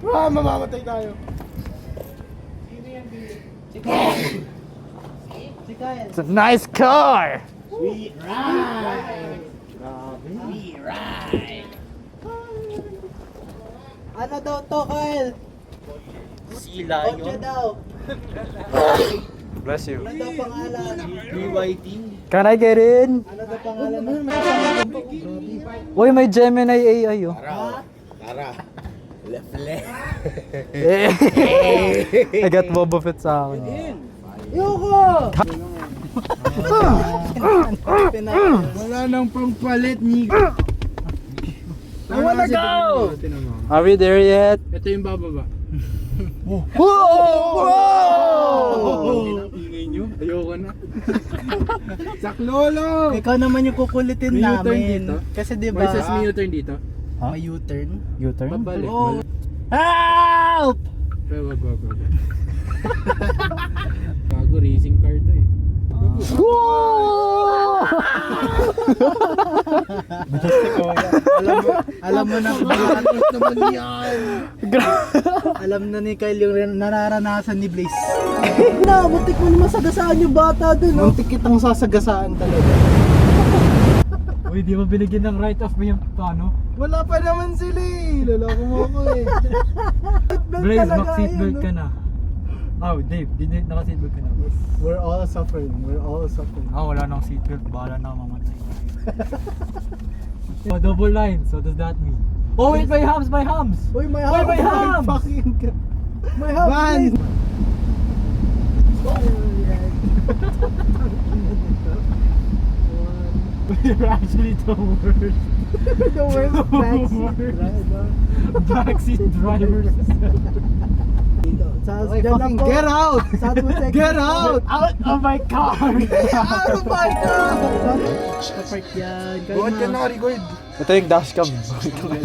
Mamamatay tayo. It's a nice car! We ride! We ride! Ano daw to, Kyle? Sila Kotse daw. Bless you. Ano daw pangalan? BYT. Can I get in? Ano daw pangalan? Uy, may Gemini AI oh. Tara. Left. I got Boba Fett sa akin. Yoko! Wala nang pampalit ni. I wanna go! Are we there yet? Ito yung bababa. Ingay nyo. Ayoko na. Saklolo! Ikaw naman yung kukulitin May U-turn namin. dito? Kasi diba, May may U-turn dito? may U-turn. U-turn? Babalik. Oh. Help! Wag. Bago racing car to eh. Alam mo na Bakit naman yan? alam na ni Kyle yung nararanasan ni Blaze. Na, muntik mo naman sagasaan yung bata dun. Muntik kitang sasagasaan talaga. Uy, di mo binigyan ng right of way yung paano? Wala pa naman sila eh. Loloko mo ako eh. Blaze, mag-seatbelt ka na. Oh, Dave, naka-seatbelt ka na. We're all suffering. Wala nang seatbelt. Bahala na mamatay. Oh, double line. So does that mean? Oh, wait, my hams! Uy, may Uy, may hams! Fucking may hams! Man! We're actually the worst. The worst Backseat drivers. Okay, fucking get out! Get out! Out of my car! Out of my car! Kapark yan. Buwan ka na, record. Ito yung dashcam.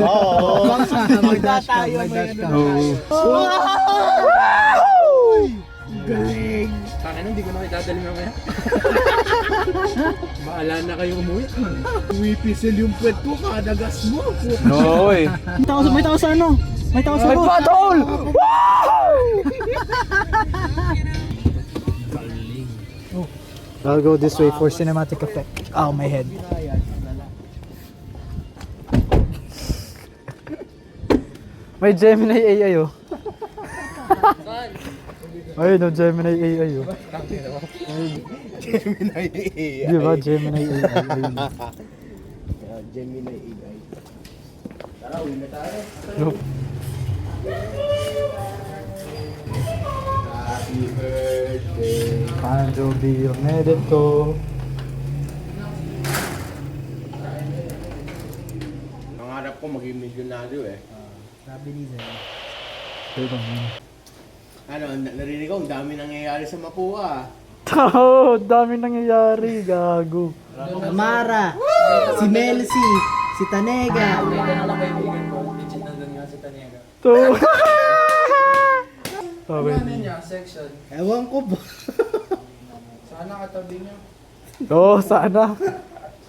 Oo. Magdatayo may Galing! Tangan hindi ko na kitadali mamaya. Baala na kayo umuwi. Uwipisel yung puwet ko, kadagas mo. No way. May tao sa ano? May tao sa May ano? patrol! I'll go this way for cinematic effect. Oh, my head. May Gemini AI oh. Ay, no Gemini AI oh. Gemini AI. Di ba Gemini AI? Ayun. Gemini AI. Tara, uwi na tayo. Nope. Happy birthday. Panjobi yung medit ko. Pangarap ko maging milyonaryo eh. Sabi ni Zen. Ito man. Ano, narinig ko, ang dami nangyayari sa Mapua. Oh, dami nangyayari, gago. Mara, si Melcy, si Tanega. To. Okay. Section. Ewan ko ba? Sana katabi niyo. Oo, sana.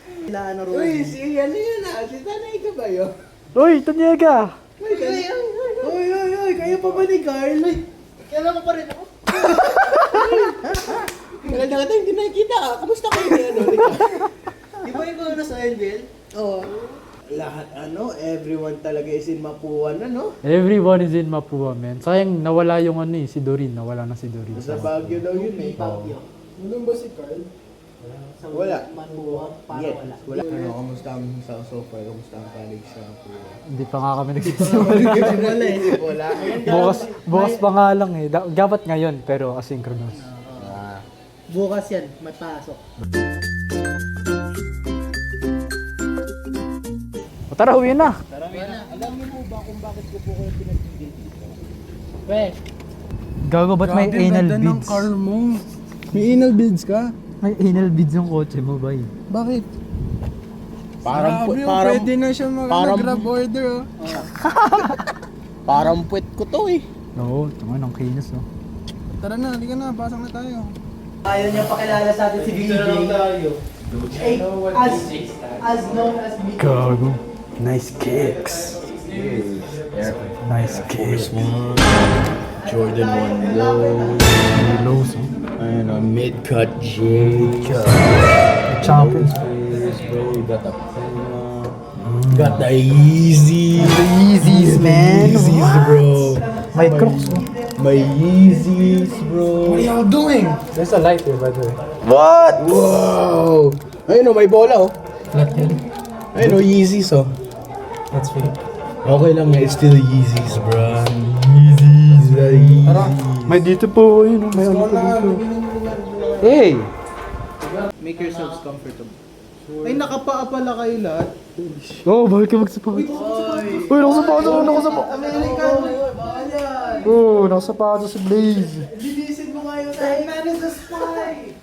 Sila ano ro? Uy, si ano yun ah? Si Tanay ka ba yun? Uy, Tanyega! Uy, kayo pa ba ni Carl? Kailan mo pa rin ako? Kailan na kita hindi nakikita ka. Kamusta kayo ni ano? Di ba yung ano sa Elville? Oo. Lahat ano, everyone talaga is in Mapua na no? Everyone is in Mapua, man. Sayang nawala yung ano eh, si Doreen. Nawala na si Doreen. Sa Baguio daw yun eh. Baguio. Nandun ba si Carl? Wala. Manbuwa, para wala. Wala. Ano, kamusta ang so far? Kamusta ang college sa Mapua? Hindi pa nga kami nagsisimula. Wala eh. Wala. bukas pa nga lang eh. Dapat ngayon, pero asynchronous. Bukas yan, may pasok. O tara, uwi na. Alam niyo po ba kung bakit ko po kayo pinagpigil dito? Pre, Gago, ba't may anal beads? mo. May anal beads ka? May anal beads yung kotse mo, bay. Bakit? Parang pwede na siya mag-grab order oh. Parang puwet ko to eh. Oo, tama ng kinis oh. Tara na, halika na, pasok na tayo. Ayaw niya pakilala sa atin si BJ. Hey, as known as BJ. Gago. Nice kicks. Nice kicks. Jordan 1 low. Lows. And a mid-cut J. Champions. Bro, got the Puma. Got the Yeezy. The Yeezys, man. Yeezys, bro. May crocs. My Yeezys, bro. What are y'all doing? There's a light here, by the way. What? Wow. Ayun o, may bola oh. Flat here. Ayun o, Yeezys oh. That's fake. Okay lang, it's still Yeezys, bro. Yeezys, Yeezys. May dito po, yun. May ano po dito. Hey! Make yourselves comfortable. Ay, nakapaa pala kayo lahat. Oh, bakit ka magsapatos? Uy, nakasapatos! Nakasapatos! American! Bawal yan! Oh, nakasapatos si Blaze. Linisin mo ngayon. Hey, man is a spy!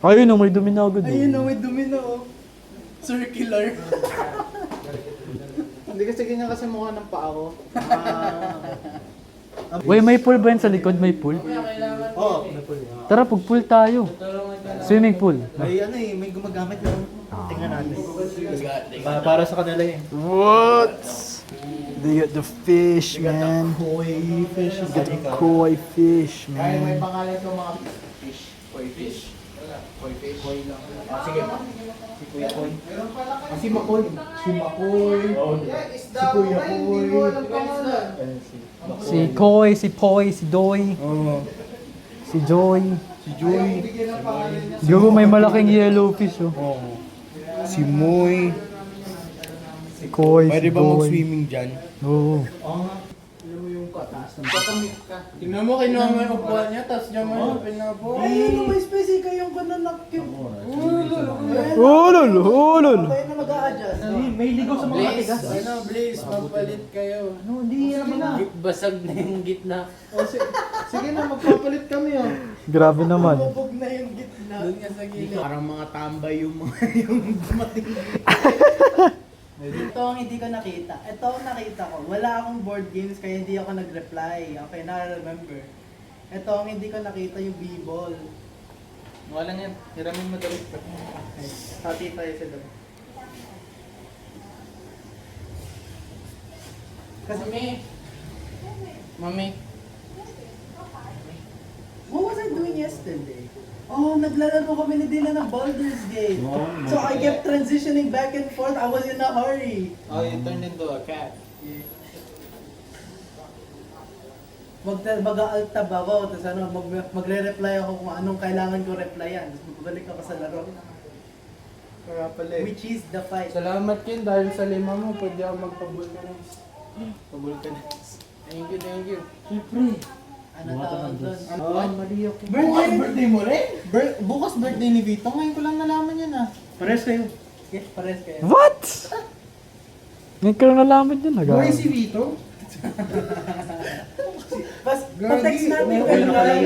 Ayun, may dumi na agad. Ayun na, may dumi na oh. Circular. Hindi kasi ganyan kasi mukha ng paa ko. Uy, may pool ba yan sa likod? May pool? Oh, Tara, pag-pool tayo. Swimming pool. may ano eh, may gumagamit yun. Tingnan natin. Para sa kanila eh. What? They got the fish, man. Koi fish. Koi fish, Ay, may man. pangalan ko mga fish. Koi fish. Koi fish. Koi lang. Ah, sige. Si Kuya Koi. Ah, si Makoy. Si Makoy. Si Kuya Koi. Si Koi, si Poi, si Doy, Oh. si Joy. Si Joy. Gago, may malaking yellow fish, oh. Oh. Si Moy. Si Koi, si Pwede ba Doy. mag-swimming dyan? Oo. Alam mo yung kataas ng Tingnan mo, kinuha mo yung upuan niya, tapos diyan mo yung pinapo. Ay, ano ba specific kayong ganun na cute? Oh, lol, oh, lol. Kayo na mag-a-adjust. May ligaw sa mga Blaze, katigas. ano, Blaze, magpalit kayo. Ano, hindi yan na. Basag na yung gitna. O, sige na, magpapalit kami oh. Grabe naman. Bubog na yung gitna. Doon nga sa gilid. Parang mga tambay yung mga yung dumating. Ito ang hindi ko nakita. Ito ang nakita ko. Wala akong board games kaya hindi ako nag-reply. Okay, na-remember. Ito ang hindi ko nakita yung b-ball. Wala yan. Hiramin mo dalit pa. Okay, hati tayo sa dami. Mami. Mami. What was I doing yesterday? Oh, naglalaro kami ni Dylan ng Baldur's Gate. So I kept transitioning back and forth. I was in a hurry. Oh, you turned into a cat. Mag-alt-tab ako, tapos ano, magre-reply ako kung anong kailangan ko replyan. Tapos magbalik ako sa laro. Kaya pala eh. Which is the fight. Salamat Ken, dahil sa lima mo, pwede ako magpa-vulcanize. Pa-vulcanize. Thank you, thank you. Ano tawag doon? Oh, mali ako. Birthday mo rin? Bukas birthday ni Vito, ngayon ko lang nalaman yan ah. Pares kayo. Okay, pares kayo. What? Ngayon ka lang nalaman yun, Boy, nag- si Vito? Pa-text natin kay Ayun, Carl.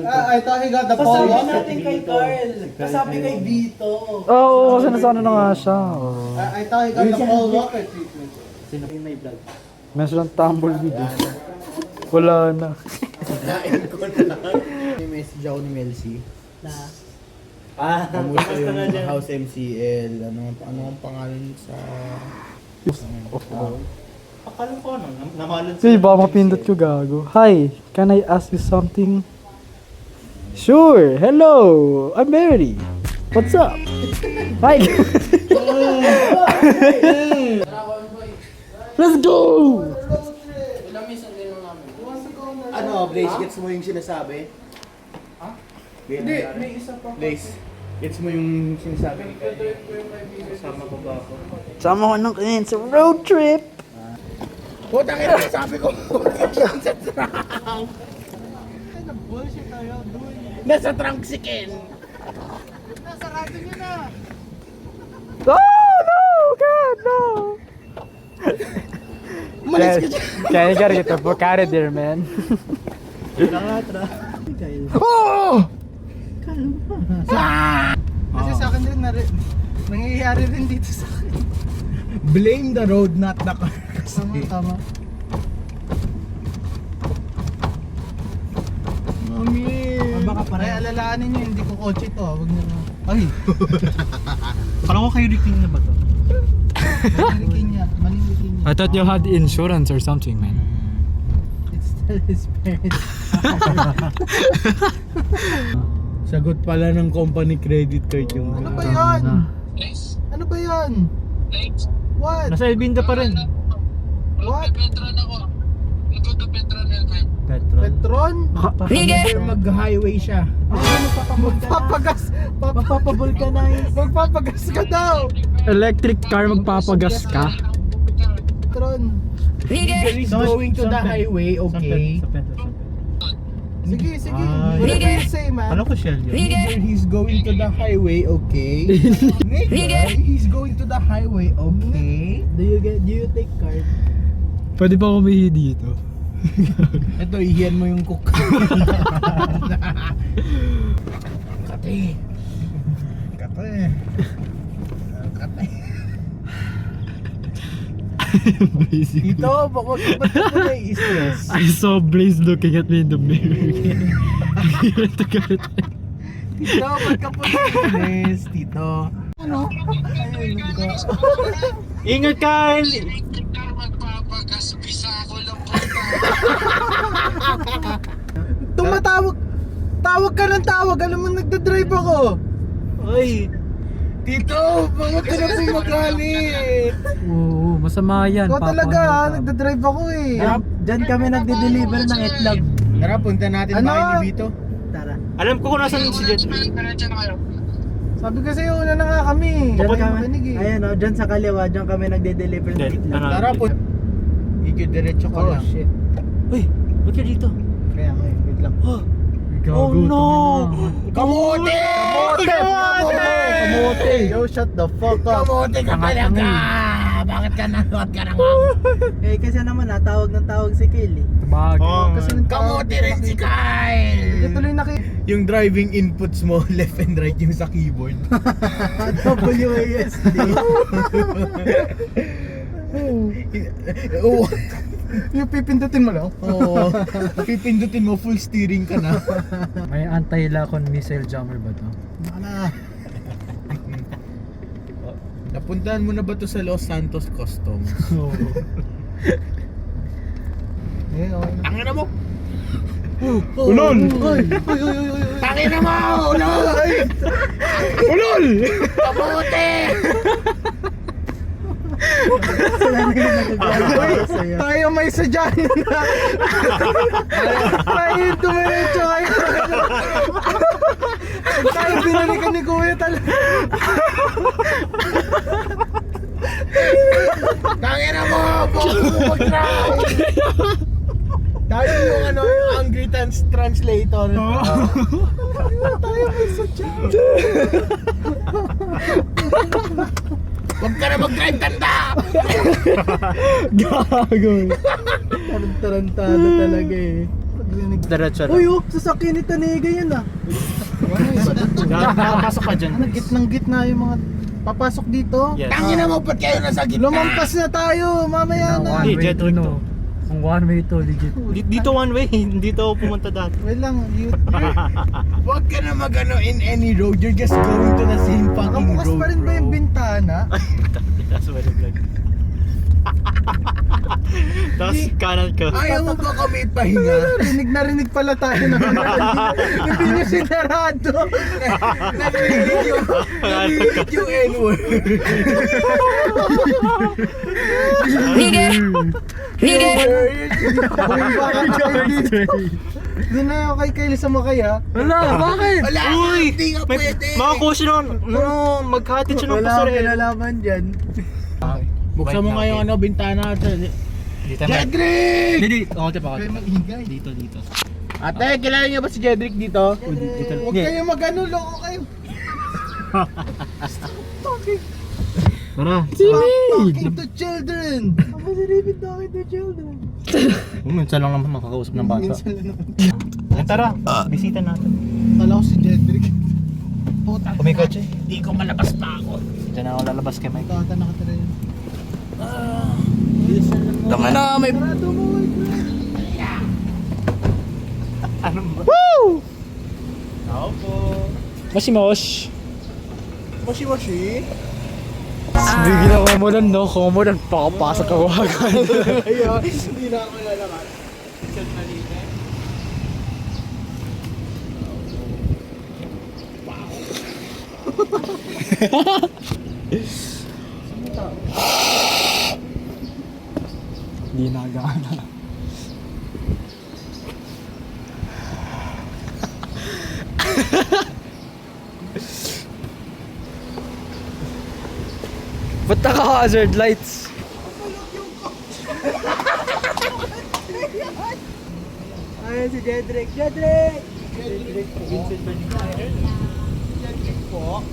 I thought he got the Pasabi follow-up. natin kay Carl. Pasabi kay Vito. Oo, kasi nasa ano na nga siya. Oh. I thought he got the follow-up treatment. Sino yung may vlog? Meron silang tumbleweed eh. Wala na. May message ako ni Melcy. Na. Kamusta yung House MCL? Ano ang pangalan sa... Akala ko ano, namalan Sige, baka mapindot ko gago. Hi, can I ask you something? Sure, hello, I'm Mary. What's up? Hi. Let's go! Ano, Blaze, gets mo yung sinasabi? Ha? Hindi, may isa pa. Blaze, gets mo yung sinasabi? Kasama ko ba ako? Sama ko ng kanin sa road trip. Putang ina, sabi ko! Nasa trunk si Ken! Oh, no! God, no! Malis ka dyan! Kaya you gotta get the fuck out of there, man. Oh! Kasi sa akin din nangyayari rin dito sa akin. Blame the road, not the car. Tama. Mami! ka pa Ay, rin. alalaanin nyo, hindi ko kotse to. Huwag nyo na. Ay, Kala ko kayo Ricky na ba to? manilikin niya. Manilikin niya. I thought you had insurance or something, man. It's still his parents. Sagot pala ng company credit card yung... Ano ba yan? Ano ba yan? What? Nasa Elbinda pa rin. What? Petrol. Petron? Mag-highway siya. Magpapagas! Magpapagas ka daw! Electric car, magpapagas ka? Petron. He's going to the highway, okay? Sige, sige. Ah, Whatever you say, man. Alam ko Shell yun. Nigger, he's going to the highway, okay? Nigger, he's going to the highway, okay? Do you take card? Pwede pa umihi dito. Ito, ihiyan mo yung cook. Kate. Kate. Kate. Ito, ba't mo na-stress? I saw Blaze looking at me in the mirror. Tito, ba't ka po na-stress? Tito. Ano? Ayun, Ingat ka! tumatawag! Tawag ka ng tawag! Alam mo, nagdadrive ako! Ay! Tito, bakit ka na po magalit? Oo, masama yan. Ikaw talaga ha, nagdadrive ako eh! Diyan kami nagde-deliver ng itlog. Tara, punta natin Ano? bahay ni Vito. Tara. Alam ko kung nasan si Jet. Sabi ko sa'yo, una na nga kami! Diyan Huwag kami. makinig eh. Ayan oh, diyan sa kaliwa, diyan kami nagde-deliver ng Diyan, itlog. ano? Tara, punta. Diretso ka Oh lang. shit. Uy! Ba't ka dito? Kaya nga eh, wait lang. Oh no! Kamote! Kamote! Yo, shut the fuck up! Kamote ka talaga! Bakit ka nanuot ka na nga? Eh kasi naman tawag ng tawag si Kaylee. Bagay. Oh, Kasi nang Kamote rin si Kyle! Hindi tuloy Yung driving inputs mo, left and right yung sa keyboard. WASD. Oo. yung pipindutin mo lang. Oo. Pipindutin mo, full steering ka na. May anti-lacon missile jammer ba to? Baka na. Napuntahan mo na ba to sa Los Santos Customs? Eh, okay na. Tangina mo! Ulol! Tangina mo! Ulol! Ulol! Kamote! Sila na yung nagagawa sa'yo. Tayo may sadyan na. Tayo dumiretso kayo. Tayo binalikan ni Kuya talaga. Tangina mo! Bobo na! Tayo yung ano, yung angry translator. Tayo may sadyan. Huwag ka na mag-drive, tanda! Gago. Tarantado talaga eh. Diretso Uy oh, sasakyan ni Taniga yan ah. Nakapasok ka dyan. Gitnang gitna yung mga papasok dito. Yes. Tangina mo, ba't kayo nasa gitna? Lumampas na tayo, mamaya na. Hey, Jet Rick to. Ang one way to, legit. Dito one way, dito ako pumunta dati. Wait lang, Huwag ka na mag-ano in any road, you're just going to the same fucking nakabukas road, pa rin ba yung bintana? That's why the vlog. Tapos kanan ka. Ayaw mo ba kami pahinga? Narinig pala tayo na hindi nyo sinarado. Narinig yung N-word. Uy, bakit kayo dito? Doon na ako kay Kylie sa Makay ha. Wala, bakit? Wala, Uy! hindi nga May pwede. mga kusyo nun, maghatid siya ng Wala pastor akong eh. kinalaman dyan. Buksan mo nga yung ano, bintana. Dito na. Jedrick! Dito, ako tipa, Kayo mag-ingay. Dito. Ate, kilala niyo ba si Jedrick dito? Huwag kayo mag-ano, loko kayo. Tara. Talking to children. Ako si David talking to children. Minsan lang naman makakausap ng bata. Minsan lang naman. Tara, bisita natin. Kala ko si Jedrick. Puta. Kumikotse. Hindi ko malabas pa ako. Diyan ako lalabas kay Mike. Tata nakatira yun. Tama na, may... Sarado mo, wait. Ano ba? Ako po. Moshi. Moshi. Hindi ginawa mo lang, no? Common, pakapasok ka wagan. Ayun, hindi na ako lalaman. Chat na dito. Hindi na gana. Ba't naka-hazard lights? Ayun si Jedrick. Jedrick! Po.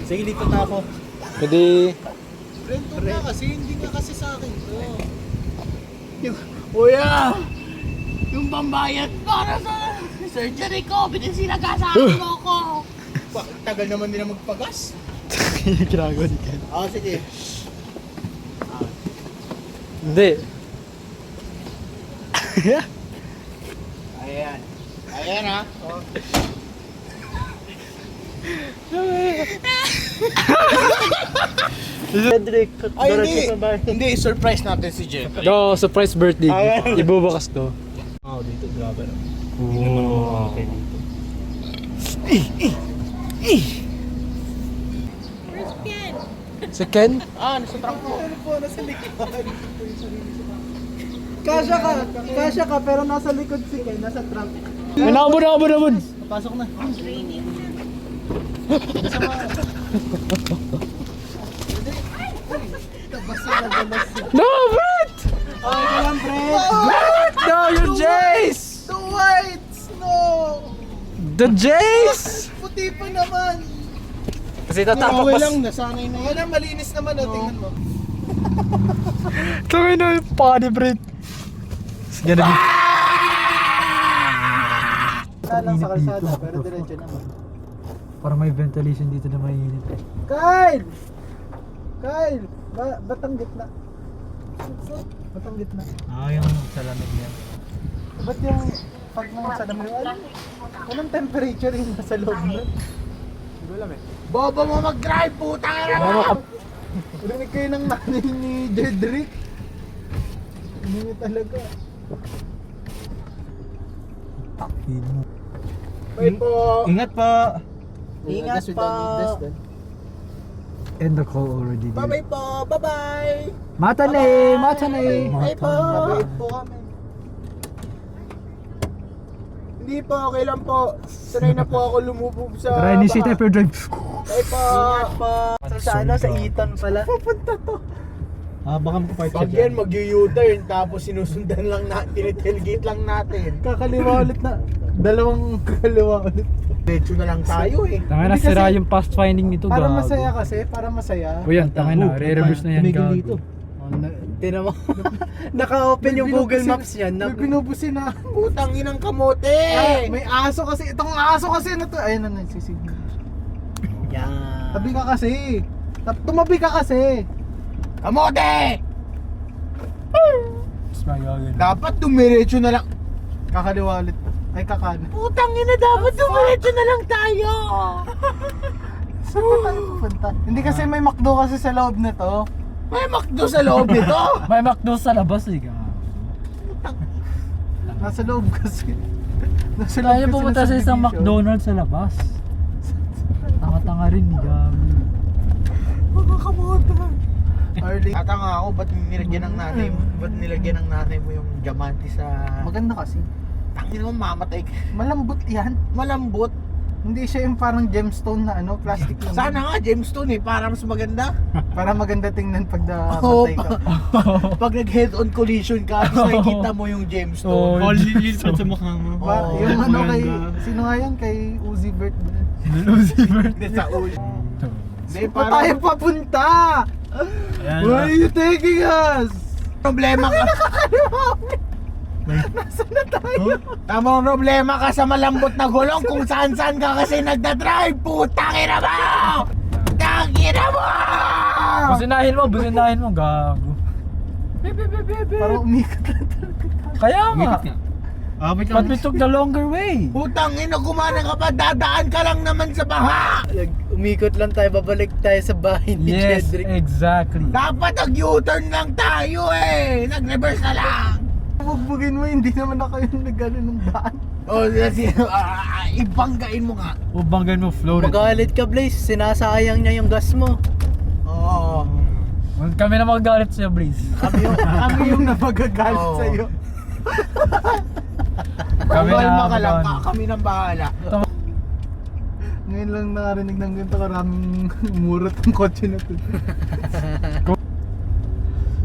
Sige, dito na ako. Pwede. Rento nga kasi, hindi nga kasi sa akin to. Kuya! Yung pambayad para sa surgery ko, sinagasahan mo ko! Tagal naman nila magpagas. Ginagawa ni Ken. Oo, sige. Hindi. Ayan. Ayan ha. Oh. Cedric, Ay, hindi. Surprise natin si Jeff. No, surprise birthday. Ayan. Ibubukas to. Oo, dito. Grabe na. Oh. Si Ken? Ah, nasa truck mo. Kasya ka, pero nasa likod si Ken, nasa trunk. Ay, nakabun. Pasok na. No, Brett! Okay ka lang, Fred. No, yung Jace! The whites! No! The Jace! Puti pa naman! Kasi tatapak Okay pas... lang, nasanay na yan. Malinis naman, tingnan mo. Tangin na yung paa ni Brett. It's gonna be... Wala lang sa kalsada, pero diretso naman. Parang may ventilation dito na mainit. Kyle! Kyle! Ba't ang gitna? Ba't ang gitna? Ah, yung salamin niya. Ba't yung pag nasa dami anong temperature yung nasa loob nun? Hindi ko alam eh. Bobo mo mag-drive, putang ina mo! Rinig kayo ng nanay ni Jedrick. Hindi niyo talaga. Bye po! Ingat pa! Ingat pa! End the call already. dude. Bye-bye po! Bye-bye! Matane! Bye po! Mabait po kami. Hindi po, okay lang po. Sanay na po ako lumubog sa... Try ni Sita per drive. Bye po! Sa Eton pala. Pupunta to. Ah, baka makapark Pag yan, mag-u-turn tapos sinusundan lang natin, tinitailgate lang natin. Kakaliwa ulit na. Dalawang kakaliwa ulit. Diretso na lang tayo eh. Tangin na Hindi sira kasi- yung past finding nito. Para gago. masaya kasi, para masaya. O yan, tangin na. Re-reverse na yan. Tumigil gago. dito. Tinan mo. Naka-open yung Google Maps yan. May binubusin na. Putang inang kamote! Ay, may aso kasi. Itong aso kasi na to. Ayun na, nagsisignal. Yan. Tabi ka kasi. Tumabi ka kasi. Kamote! Mas magagano. Dapat dumiretso na lang. Kakaliwa ulit. Ay, kakanan. Putang ina, dapat dumiretso na lang tayo! Saan ba tayo pupunta? Hindi kasi may McDo kasi sa loob nito. May McDo sa loob nito! May McDo sa labas eh. gago. Nasa loob kasi. Nasa loob Tayo kasi pumunta ng sa isang subdivision. McDonald's sa labas. Tanga-tanga rin ni gago. Mga kamote. Early. Tatanga ako, ba't nilagyan ng nanay mo? Ba't nilagyan ng nanay mo yung diamante sa... Maganda kasi. Tangin mo, mamatay ka. Malambot yan. Malambot. Hindi siya yung parang gemstone na ano, plastic lang. Sana nga, gemstone eh, para mas maganda. Para maganda tingnan pag Oo, napatay ka. Pag nag-head-on collision ka, tapos nakikita mo yung gemstone. Oh, lilipat sa mukha mo. Oo, Yung ano maganda. kay, sino nga yan? Kay Uzi Vert ba? Lucifer. Hindi sa ulo. Hindi, Saan tayo papunta? Where are you taking us? Problema ka. Nasaan na tayo? Tamang problema ka sa malambot na gulong kung saan-saan ka kasi nagdadrive. Putang ina mo! Tangina mo! Businahin mo, gago. Parang umikat lang talaga. Kaya nga. But we took the longer way. Putang ina, kumana ka pa, dadaan ka lang naman sa baha! Umikot lang tayo, babalik tayo sa bahay ni Yes, Cedric. exactly. Dapat nag-U-turn lang tayo eh! Nag-reverse na lang! Bugbugin mo, hindi naman ako yung nag-ano ng daan. O, ibanggain mo nga. Ubanggan mo, Florida. Magalit ka, Blaze. Sinasayang niya yung gas mo. Oo. Kami na magagalit sa'yo, Breeze. Kami yung napagagalit Oo. sa'yo. Kami na Kalma ka lang, magagalit. kami nang bahala. Ngayon lang nakarinig ng ganito karaming murot ng kotse na to.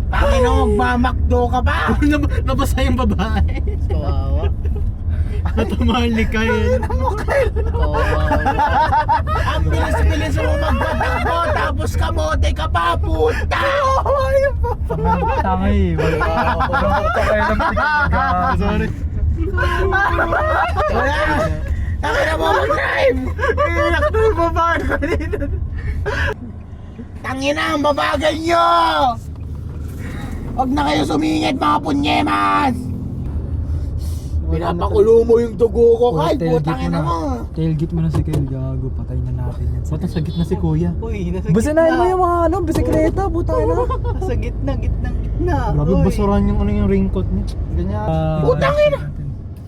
Bakit na magmamakdo ka pa? Nabasa yung babae. Kawawa. Natamali ka yun. Kawawa. Ang bilis-bilis mo magbatakbo, tapos kamote ka pa, puta! Tanga eh. Walang pakialam tingin. Sorry. Wala! Taka na mo mag-drive! Iyak na yung babae kanina. Tangina ang babagal nyo! Huwag na kayo sumingit mga punyemas! Pinapakulo mo yung dugo ko, Kyle, putang ina mo! Tailgate mo na si Kyle, gago. Patay na natin yan. Ba't nasa gitna si kuya? Uy, nasa Businahin mo yung mga bisikleta, butay na. Nasa gitna. Grabe, Uy. basuran yung ano yung raincoat niya. Ganyan. Putang ina!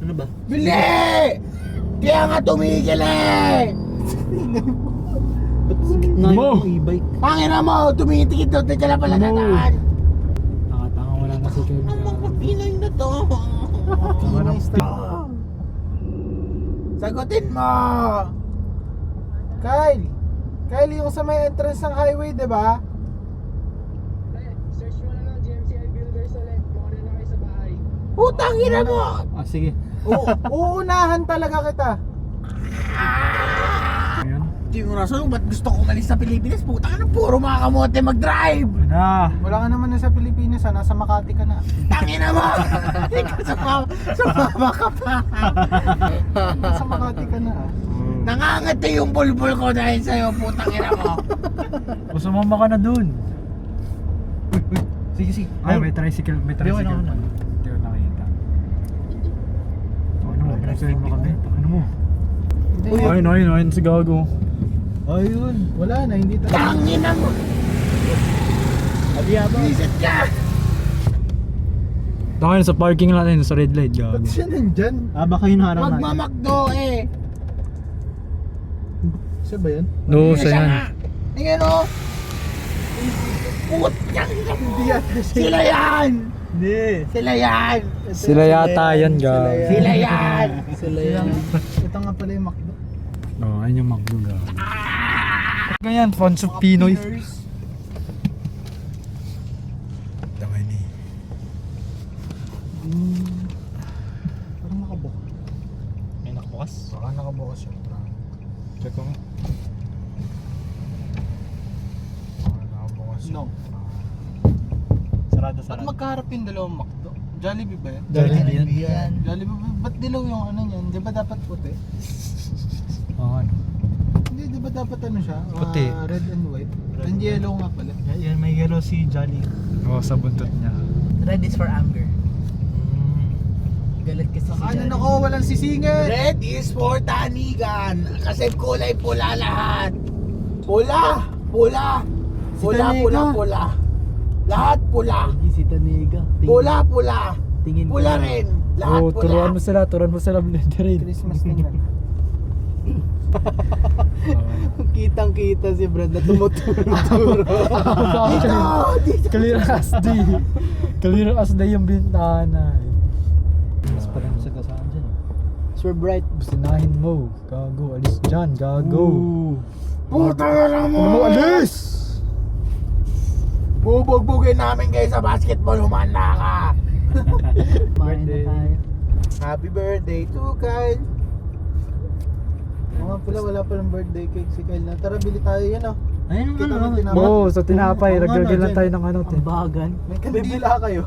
Ano ba? Bili! Kaya nga tumigil eh! Ba't sa gitna Mo! yung e-bike? Pangina mo, tumitikit doon, ka na pala Mo! nataan! Tanga wala na si Kyle. Pinoy na to! Sagutin mo! Kyle! Kyle, yung sa may entrance ng highway, di ba? Putang ina mo! Ah, sige. Uunahan talaga kita. Ayan. Hindi ko rason, ba't gusto ko umalis sa Pilipinas? Putang ina, puro mga kamote mag-drive! Na. Wala ka naman na sa Pilipinas, ha? Nasa Makati ka na. Tangina mo! Ikaw sumama ka pa! Nasa Makati ka na, ha? Nangangati yung bulbul ko dahil sa'yo, putang ina mo! O sumama ka na dun. Sige, sige. Ay, may tricycle. May tricycle. Ayun, pa. Hindi ko nakita. Ano mo? Tricycle mo kami. Ano mo? Ayun, si gago. Ayun, wala na, hindi talaga. Tangina mo! Visit ka! Tangin sa parking lot sa red light, gago. Ba't siya nandyan? Ah, baka yun harang natin. Magmamakdo eh! Siya ba yan? No, siya yan. nga. Ayan o! Putang ina mo! Hindi yata siya. Sila yan! Hindi. Sila yan! Sila yata yan, gago. Sila yan! Sila yan. Ito nga pala yung McDo. Oh, ayun yung McDo, gago. Ganyan, fans of Pinoy. Tangin eh. Parang nakabukas. May nakabukas? Baka nakabukas yung trunk. Check ko nga. Baka nakabukas No. Ba't Sarado. magkaharap yung dalawang McDo? Jollibee ba yan? Jollibee yan. Jollibee ba? Ba't dilaw yung ano niyan? Di ba dapat puti? Oo, ano. Hindi, di ba dapat ano siya? Puti. Red and white. And yellow nga pala. Yan, may yellow si Jolly. Oo, sa buntot niya. Red is for anger. Galit kasi si Ano na ko, walang sisingit! Red is for tanigan. Kasi kulay pula lahat. Pula! Pula! Pula, Taniga. pula, pula. Lahat pula. Si Taniga. Pula, pula. Tingin ko Pula lang. rin. Lahat Oo, turuan pula. mo sila blender Christmas din yan. Kitang-kita si Brad na tumuturo-turo. Dito! Dito! Clear as day. Clear as day yung bintana. Mas pa rin sa gasaan dyan. Super bright. Businahin mo. Gago, alis dyan. Gago. Puta na mo! Ano mo, alis! Bubugbugin namin kayo sa basketball, humanda ka! Kumain na tayo. Happy birthday to Kyle! Oo nga pala, wala palang birthday cake si Kyle na. Tara, bili tayo yan oh. Ayun Kita mo ano. tinapay. Oo, sa tinapay. Oo, nga, Naglalagyan lang dyan. tayo ng ano. Ang bagan. May kandila kayo.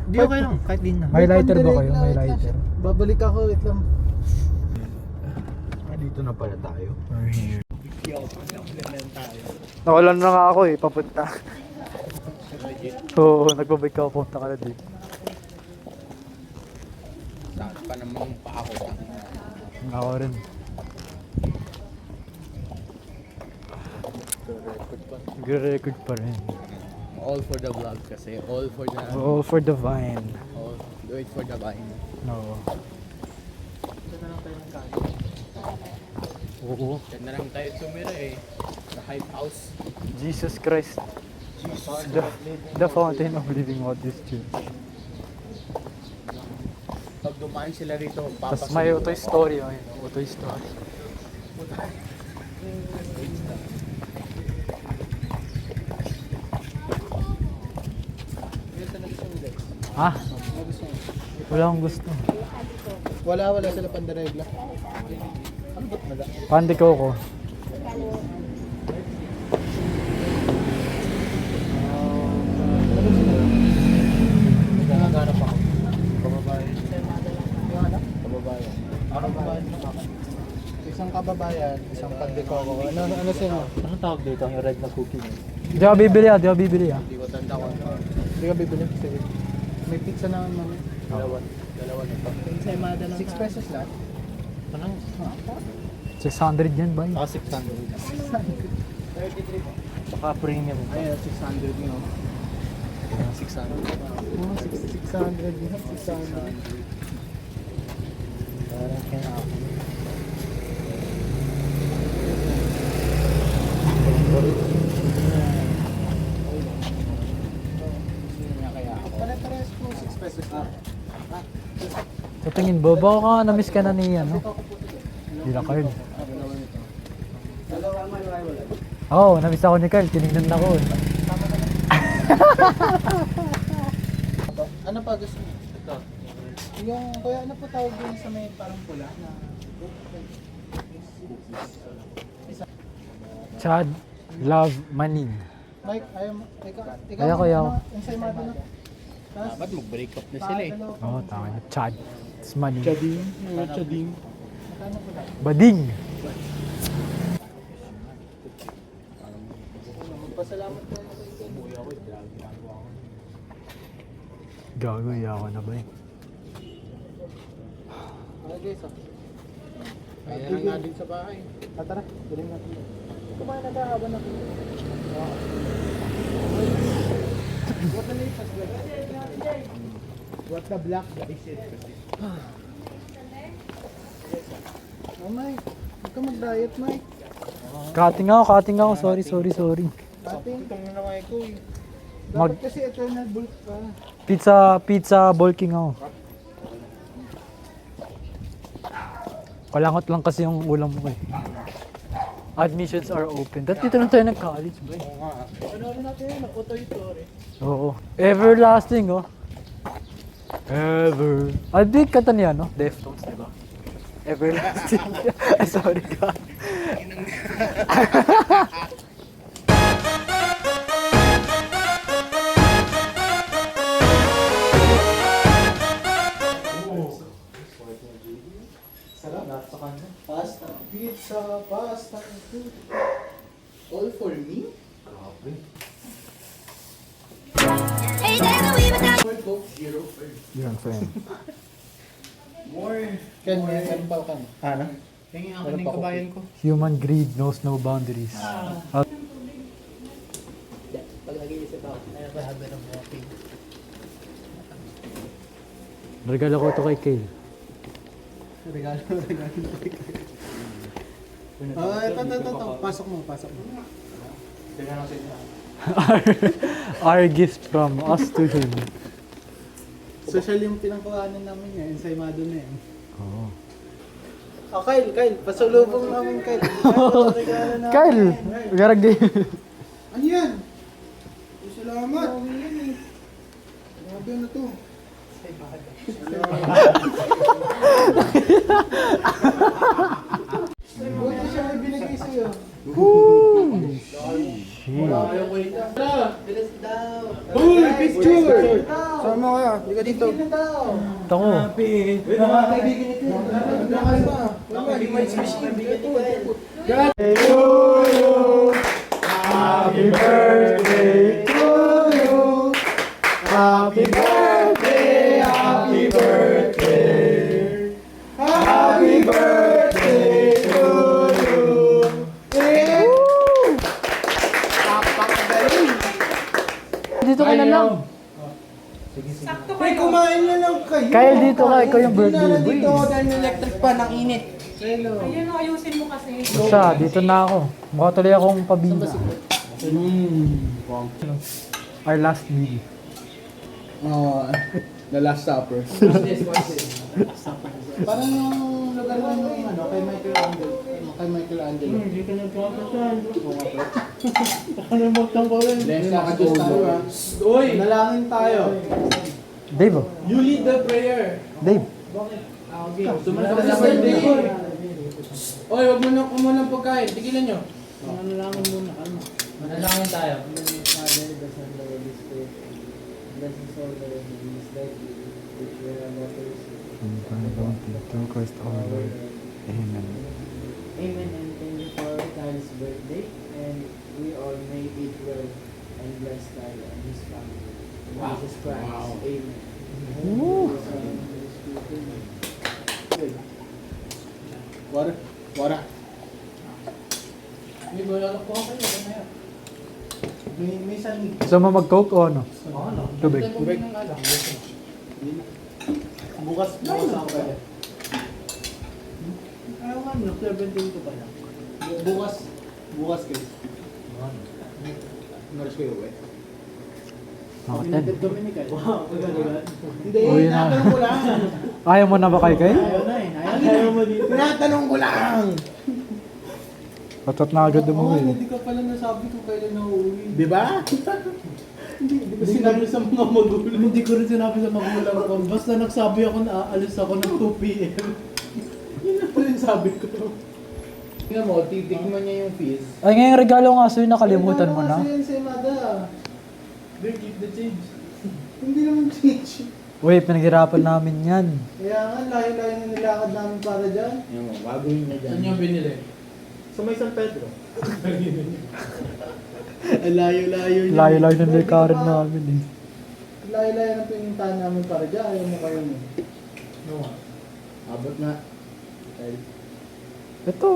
Di okay lang, kahit din na. May lighter ba kayo? Pandilate May lang, wait lighter. lang. Babalik ako, wait lang. Dito na pala tayo. We're here. Nawalan na nga ako eh, papunta. Oo, nagbabike ako, punta ka na din. Saan pa namang pa ako. Ako rin. Record pa rin. All for the vlog kasi. All for the... All for the vine. All, do it for the vine. No. Oo. Diyan na lang tayo tumira eh. The Hype House. Jesus Christ. The fountain of living water is true. Pag dumaan sila rito, Tapos may Toy Story. Ayun, Toy Story. Ha? Wala akong gusto. Wala sila pandaregla. Ano ba't wala? Pandi Coco. Naghahanap ako. Kababayan. Yung ano? Kababayan. Kababayan. Isang kababayan, isang pandikoko. Ano sino? Anong tawag dito? Yung red na cookie. Di ako bibili ah, di ako bibili ah. Hindi ko tanda ko. Hindi ka bibili? Sige. May pizza naman mami. Dalawa na pa. Ensaymada lang. 6 pesos lang. Ano? 600 yan ba? Ah, 600. Baka premium. Ay, 600 yun. 600. Oh, 600 yun. 600. Parang kaya ako. Pare-pares po 6 pesos lang. Sa tingin mo, baka na-miss ka na ni ano? Dila card. Oo, na-miss ako ni Carl. Tinignan ako. Ano pa gusto niyo? Ito. Yung, kuya, ano po tawag din sa may parang pula na... Chad, Love, Manin. Mike, ayaw mo. Ikaw, Ayaw ko, ayaw. ensaymada na. Dapat mag-break up na sila eh. Oo, oh, tama na. Chad. It's Manin. Chading. Chading. Magkano po lang? Bading! Magpasalamat po ako kay Ken. Gago, iyawa na ba eh? Okay guys, ah. Kaya lang nga din sa bahay. Tara, galing natin. Kumain na ba habang na? What the latest? What the black guys? Oh Mike, huwag ka mag-diet Mike. Cutting ako. Sorry. Ating, Ito na kaya ko eh. dapat kasi eternal bulk ka. Pizza bulking ako. Kalangot lang kasi yung ulam mo eh. Admissions are open. Dati dito lang tayo nag-college, boy. Ano natin yun? Auto-itory. Oo. Everlasting, oh. Ever. Di kanta niya, no? Deftones, diba? Everlasting. Ay, sorry ka. Sarap. Pasta. Pizza, pasta. All for me? Hey, there we were down. More Coke Zero first. Yun, friend. More. Ken, may meron pa ka. Ano? Hingi ako ng kabayan ko. Human greed knows no boundaries. Pag nag-iisip ako, ay ba haba ng walking? Regalo ko to kay Kale. Regalo. Ito. Pasok mo. Our gift from us to him. Social yung pinangkuhanan namin niya. Ensaymado na yan. Oo. Oh, Kyle. Pasulubong namin, Kyle. Regalo namin. Kyle! Garag din. Ano yan? Salamat. Grabe na to. Buti siya may binigay sa'yo. Uy, picture! Sama kaya. Hindi ka dito. Tako. Happy birthday to you. Happy birthday, happy birthday. lang. Hey, kumain na lang kayo. Kyle, dito ka. Ikaw yung Hindi birthday na boy. dito ako dahil yung electric pan ang init. Ayun, ayusin mo kasi. Siya, dito na ako. Mukha tuloy akong pabida. Our last meal. Oh, the Last Supper. Parang yung lugar mo yung ano, kay Michelangelo. Kay Michelangelo. Hindi ka nagpapatan. Ano magtang ko rin? Let's nakadiyos tayo ah. Uy! Manalangin tayo. Dave, oh. You lead the prayer. Dave. Sumunod sa birthday. Oy, wag mo na pagkain. Tigilan nyo. Manalangin muna kami. Manalangin tayo. Father, the Son, the Holy Spirit. Bless us all the release that which we are about to receive. Through Christ our Lord. Amen. Amen, and thank you for Kyle's birthday, and we all may eat well and bless Kyle and his family. In Jesus Christ. Amen. Woo! Water. Water. Hindi ko lang po kayo. Mamaya. May salig. Gusto mo mag-coke o ano? Tubig. Bukas ako pala. Ayaw nga, no? 17 ko pala. Bukas guys. Nourish kayo eh. Nakatan. kami ni Kyle. Wow, Hindi, Uy, na. tinatanong ko lang. Ayaw mo na ba kay Kyle? Ayaw na eh. Ayaw mo dito. Tinatanong ko lang. Patot na agad umuwi. Hindi ka pala nasabi kung kailan na uuwi. Di ba? Hindi ko sinabi sa mga magulang. Hindi ko rin sinabi sa magulang ko. Basta nagsabi ako na aalis ako ng 2 p.m. Yun na pala yung sabi ko. Tingnan mo, titigman niya yung fees. Ay, ngayong regalo nga sa'yo, nakalimutan mo na. Kasi yun si Mada. They keep the change. Hindi naman change. Uy, pinaghirapan namin yan. Kaya nga, layo-layo na nilakad namin para dyan. Yung gagawin niya dyan. Saan yung binili? Sa may San Pedro. Layo-layo yun. Layo-layo na likarin namin eh. Layo-layo na pinuntahan namin para dyan. Ayaw mo kayo mo. No. Abot na. Ito.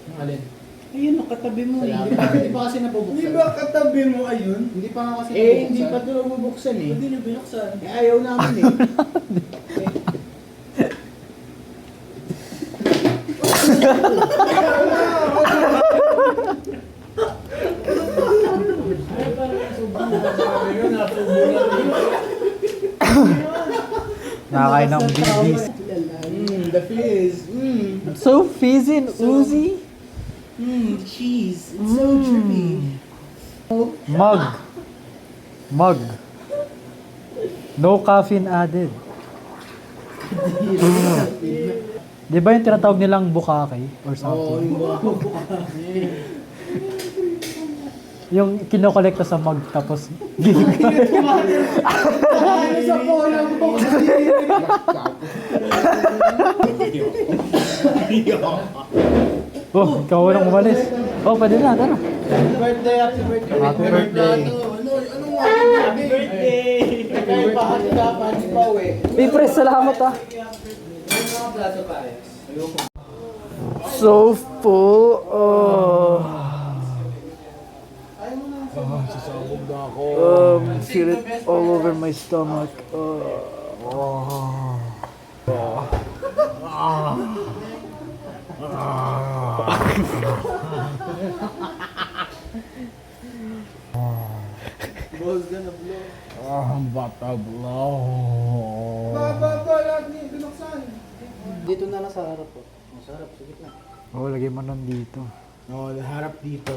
Ang alin? Ayun, nakatabi mo. Salamat. Hindi pa kasi nabubuksan. Di ba katabi mo ayun? Hindi pa nga kasi Hindi pa ito nabubuksan eh. Hindi nyo binuksan. Ayaw namin eh. Nakakain ng BBs. The fees. So fizzy and oozy. Cheese. It's so trippy. Mug. Mug. No caffeine added. Di ba yung tinatawag nilang bukake or something? Yung kinokolekta sa mug tapos sa polo mo. oh, ikaw walang umalis. Oh, pwede na, tara. Happy birthday. Happy birthday. Anong happy birthday? Kaya pahati ka, pahati pa uwi. Pipres, salamat ah. Mga plato pare. So full. Oh. Sasabog na ako. Feel it all over my stomach. Balls gonna blow. Ang bata blow. Lahat niya, binuksan. Dito na lang sa harap po. Sa harap, sa gitna. Oh, lagay mo nun dito. Oh, harap dito.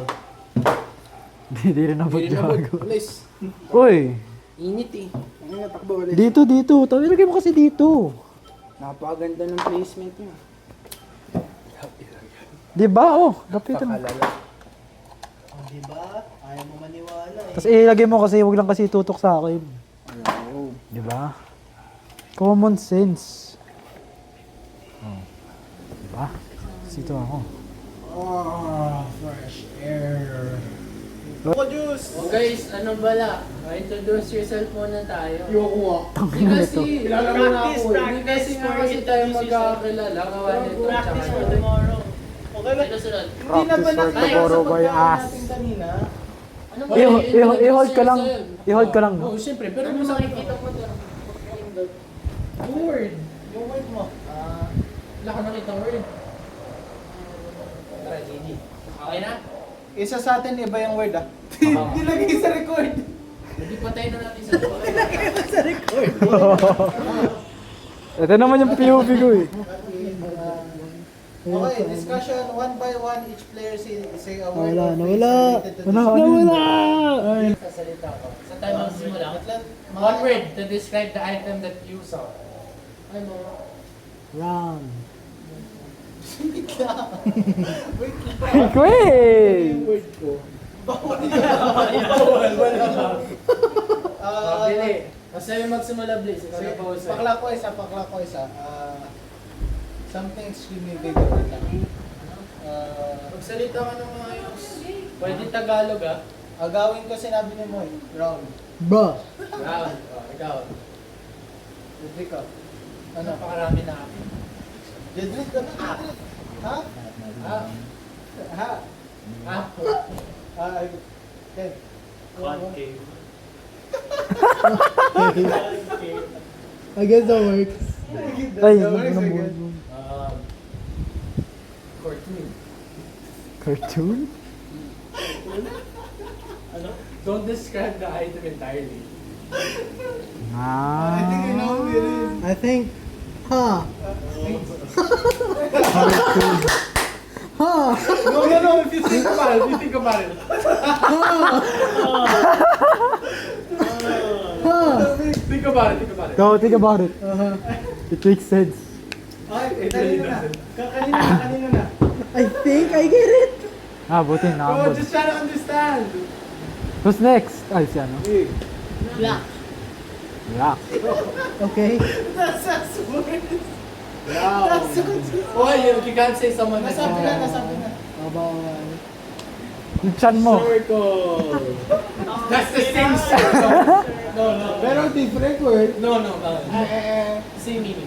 Hindi rin abot gago. Alis. Uy, Init eh. Ang natakbo ulit. dito. Tabi, lagay mo kasi dito. Napakaganda ng placement niya. Di ba? Oh, lapitan mo. Oh, diba? Ayaw mo maniwala eh. Tapos ilagay mo kasi, huwag lang kasi tutok sa akin. Di ba? Common sense. Oh. Di ba? Sito ako. Fresh air. Oh guys, ano bala? Introduce yourself muna tayo. Ayoko nga. Hindi kasi, Kilala mo na ako eh. hindi kasi nga kasi tayo magkakilala. Gawa nito tsaka ito. Okay lang. Sino sunod? Hindi na ba Practice for nakaya tomorrow sa by pagkain us. natin kanina? I-hold ka lang. I-hold ka lang, no? Oo, siyempre. Pero kung nakikita mo doon, yung word. Yung word mo. Wala ka nakita word. Tara, JD. Okay na? Isa sa atin, iba yung word ah. Nilagay sa record. Hindi patay na natin sa record. Ito naman yung POV ko eh. Okay, discussion one by one. Each player say a word Nawala, or phrase nawala. related to this. Nawala! Ay. Sasalita ko. Sa tayo magsimula. One word to describe the item that you saw. Ano? Round. Wait lang. Quick! word ko. Bili. Basta yung magsimula, please. Ikaw na pa usay. Pakla ko isa. Something extremely big. Wait lang. Magsalita ka ng maayos. Pwede Tagalog ah. Agawin ko sinabi ni Moy. Round. Ba? Round. Ikaw. Jedrick ka. Ano? Napakarami na ako. Jedrick ka na. Jedrick. Ha? Ah. Ha? Ah. Okay. 1K. I guess that works. Ay, That wag works, mo I na guess. Cartoon. Cartoon? Ano? Don't describe the item entirely. Ah. I think I know what it is. I think, huh? No. If you think about it. Think about it. Go, think about it. It makes sense. Okay, kanino na. I think I get it. Ah, buti Bro, nakabot. just try to understand. Who's next? Ay, si ano? Black. Black. Okay. That's words. Oh, you can't say someone that's Nasabi na. Yung chan mo. Circle. That's the same circle. No. Pero different word. No. Same meaning.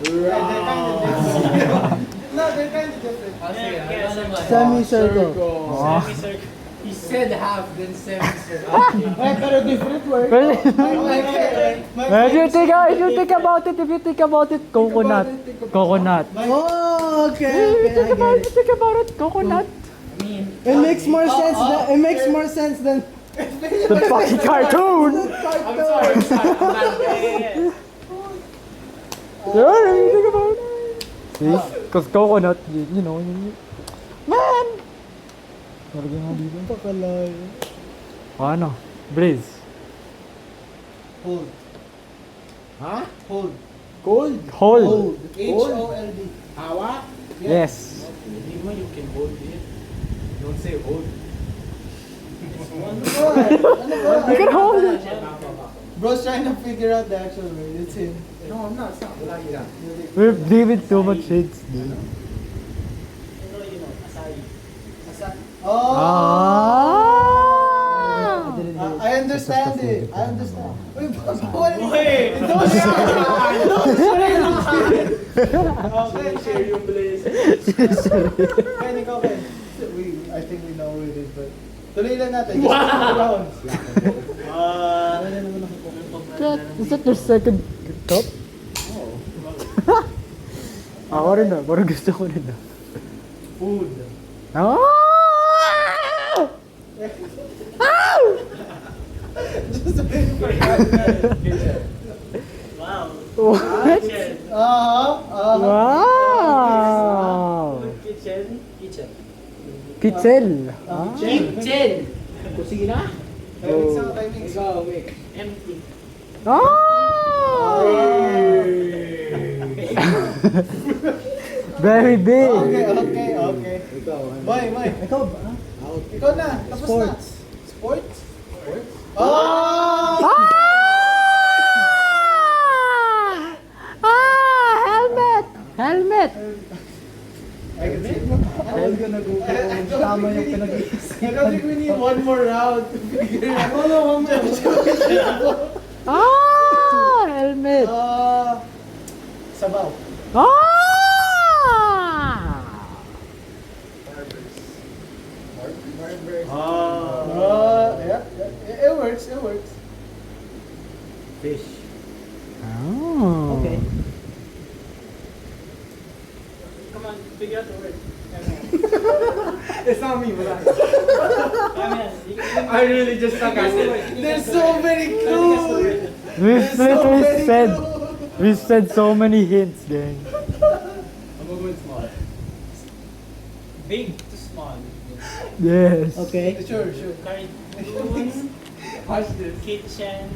They're kind of different. No, they're kind of different. Semicircle. Oh. He said half, then semicircle. Pero different word. Well, Okay. if you think about it, coconut. Coconut. Oh, okay. If you Okay, I get it. think about it, coconut. It makes more sense. It makes more sense than The fucking cartoon! I'm sorry. I'm bad. Yeah, if you think about it. See? Because coconut, you know, man! Talaga nga dito. pakalayo. O ano? Breeze. Hold. Huh? Hold. Cold. Hold. H-O-L-D. Hawak. Yes. Hindi mo, you can hold it. Don't say hold. You can hold it. Bro's trying to figure out the actual word. It's him. No, I'm not. It's not. Wala yan. We're giving too much hints, dude. Oh! Ah! I understand it. I understand. Wait, bawal. Okay, Share yung place. Ken, ikaw, Ken. I think we know who it is, but tuloy lang natin. Just two rounds. Is that your second cup? Ako rin na. Parang gusto ko rin na. Food. Ah! Wow. What? Wow! Kitchen. Kitchen. Kitchen. Kusina. Timing sa timing. Ikaw, wait. Empty. Ah! Very big. Okay. Boy. Ikaw ba? Ikaw na. Tapos Sports. na. Sports? Oh! Helmet. I can see. I'm gonna go kung tama yung pinag-iisip. I don't think we need one more round to figure it out. No, Helmet. Sabaw. works, it works. Fish. Oh. Okay. Come on, figure out the word. It's not me, but I I really just suck at it. There's so many clues. We've literally said, we've said so many hints, gang. I'm going small. Big to small. Yes. Okay. Sure. Cartoon, Watch this. kitchen,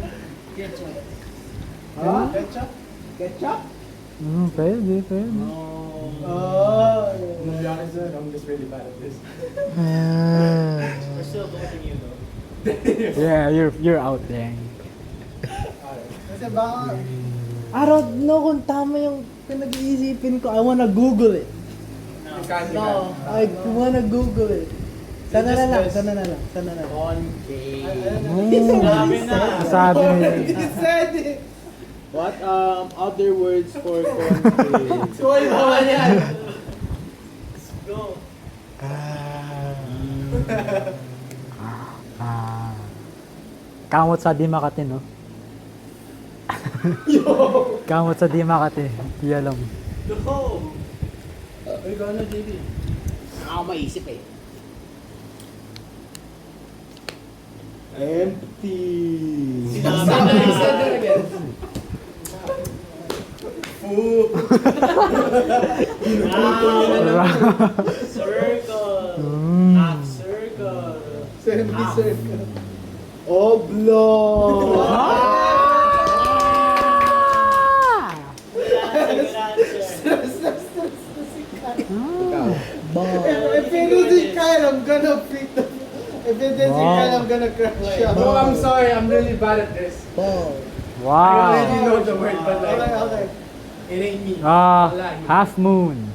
Huh? Ketchup? Ketchup? Pwede, pwede. Oh. To be honest, I'm just really bad at this. We're still voting you though. Yeah, you're out there. Kasi baka... I don't know kung tama yung pinag-iisipin ko. I wanna Google it. No, I wanna Google it. Sana na lang. Sabi na. Sabi niya. He said it! What other words for cornflakes? Koy naman yan! Go. Kamot sa di Makati, no? Kamot sa di Makati. Di alam. Go. Ikaw na, JD. Ako maisip eh. Empty. Sinabi na. said that again. Food. Circle. Half circle. Semi-circle. Oblong! Good answer. If it isn't Kyle, I'm gonna pick the... If it isn't Kyle, I'm gonna crush siya. Bro, I'm sorry. I'm really bad at this. Ball. I Wow. already know the word, but like... Okay. It ain't me. Half moon.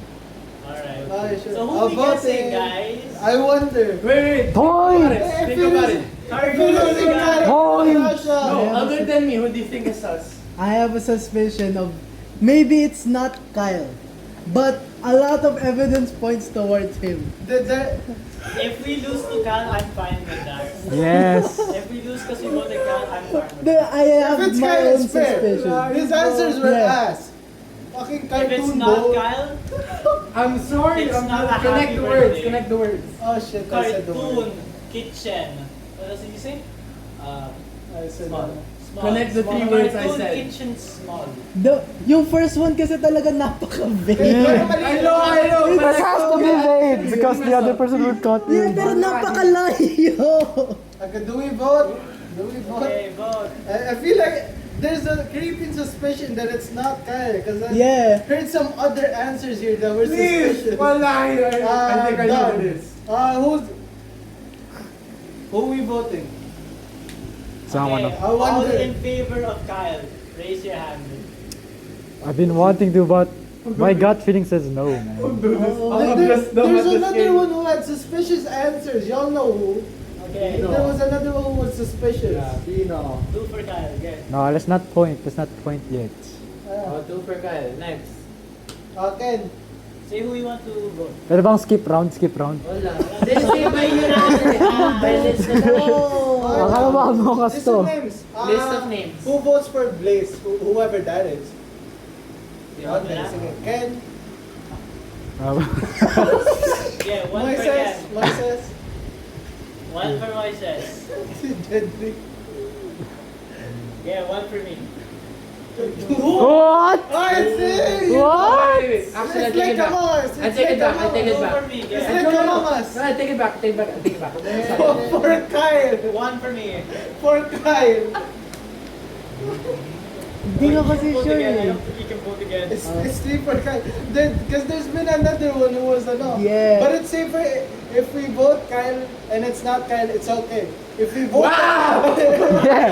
Alright. Okay, sure. So who I'll we vote guessing, it. guys? I wonder. Wait. Points! Think about it. If it isn't Kyle, I'm gonna crush siya. No, other than me, who do you think is us? I have a suspicion of maybe it's not Kyle, but a lot of evidence points towards him. If we lose to Cal, I'm fine with that. Yes. If we lose because we voted Cal, I'm fine with I have If it's my Kyle, own it's fair. suspicion. His answers were Yeah. ass. Fucking that. If it's cartoon not bro. Kyle, I'm sorry. It's not a connect happy the words. birthday. Connect the words. Oh shit! I said the cartoon, word. kitchen. What else did you say? I said Small. that. Small. Connect the Small. three words I Cartoon, said. kitchen, small. Yung first one kasi talaga napaka-vague. I know. It has to be vague because the other person would cut Yeah, you. pero napakalayo. Okay, do we vote? Do we vote? Okay, vote. I feel like there's a creeping suspicion that it's not Kyle because I Yeah. heard some other answers here that were suspicious. I think I know this. Who we voting? Someone. Okay, I all wonder. in favor of Kyle, raise your hand. I've been wanting to, but my gut feeling says no, man. There's another one who had suspicious answers. Y'all know who? Okay, There was another one who was suspicious. Dino. two for Kyle, get. No, let's not point. Let's not point yet. Two for Kyle. Next. Ken. Say who you want to vote. Pwede bang skip round? Skip round? Wala. Then say by your answer. List of names. Akala ba mo List kasto? of names. List of names. Who votes for Blaze? Whoever that is. Yeah, Okay, sige. Ken. Yeah, one for Moises. Ken. Moises. One for Moises. Jedrick. Yeah, one for me. What? I see! What? Actually, it's like Among Us. I take it back, I take it Two back. for me, It's yeah. like Among Us. No, I take it back, take it back, take it back. For Kyle. One for me. For Kyle. Hindi nga kasi Vote sure again. I eh. don't think you can vote again. It's three for Kyle. Because there's been another one who was ano. Yeah. But it's safer if we vote Kyle and it's not Kyle, it's okay. If we vote Yeah.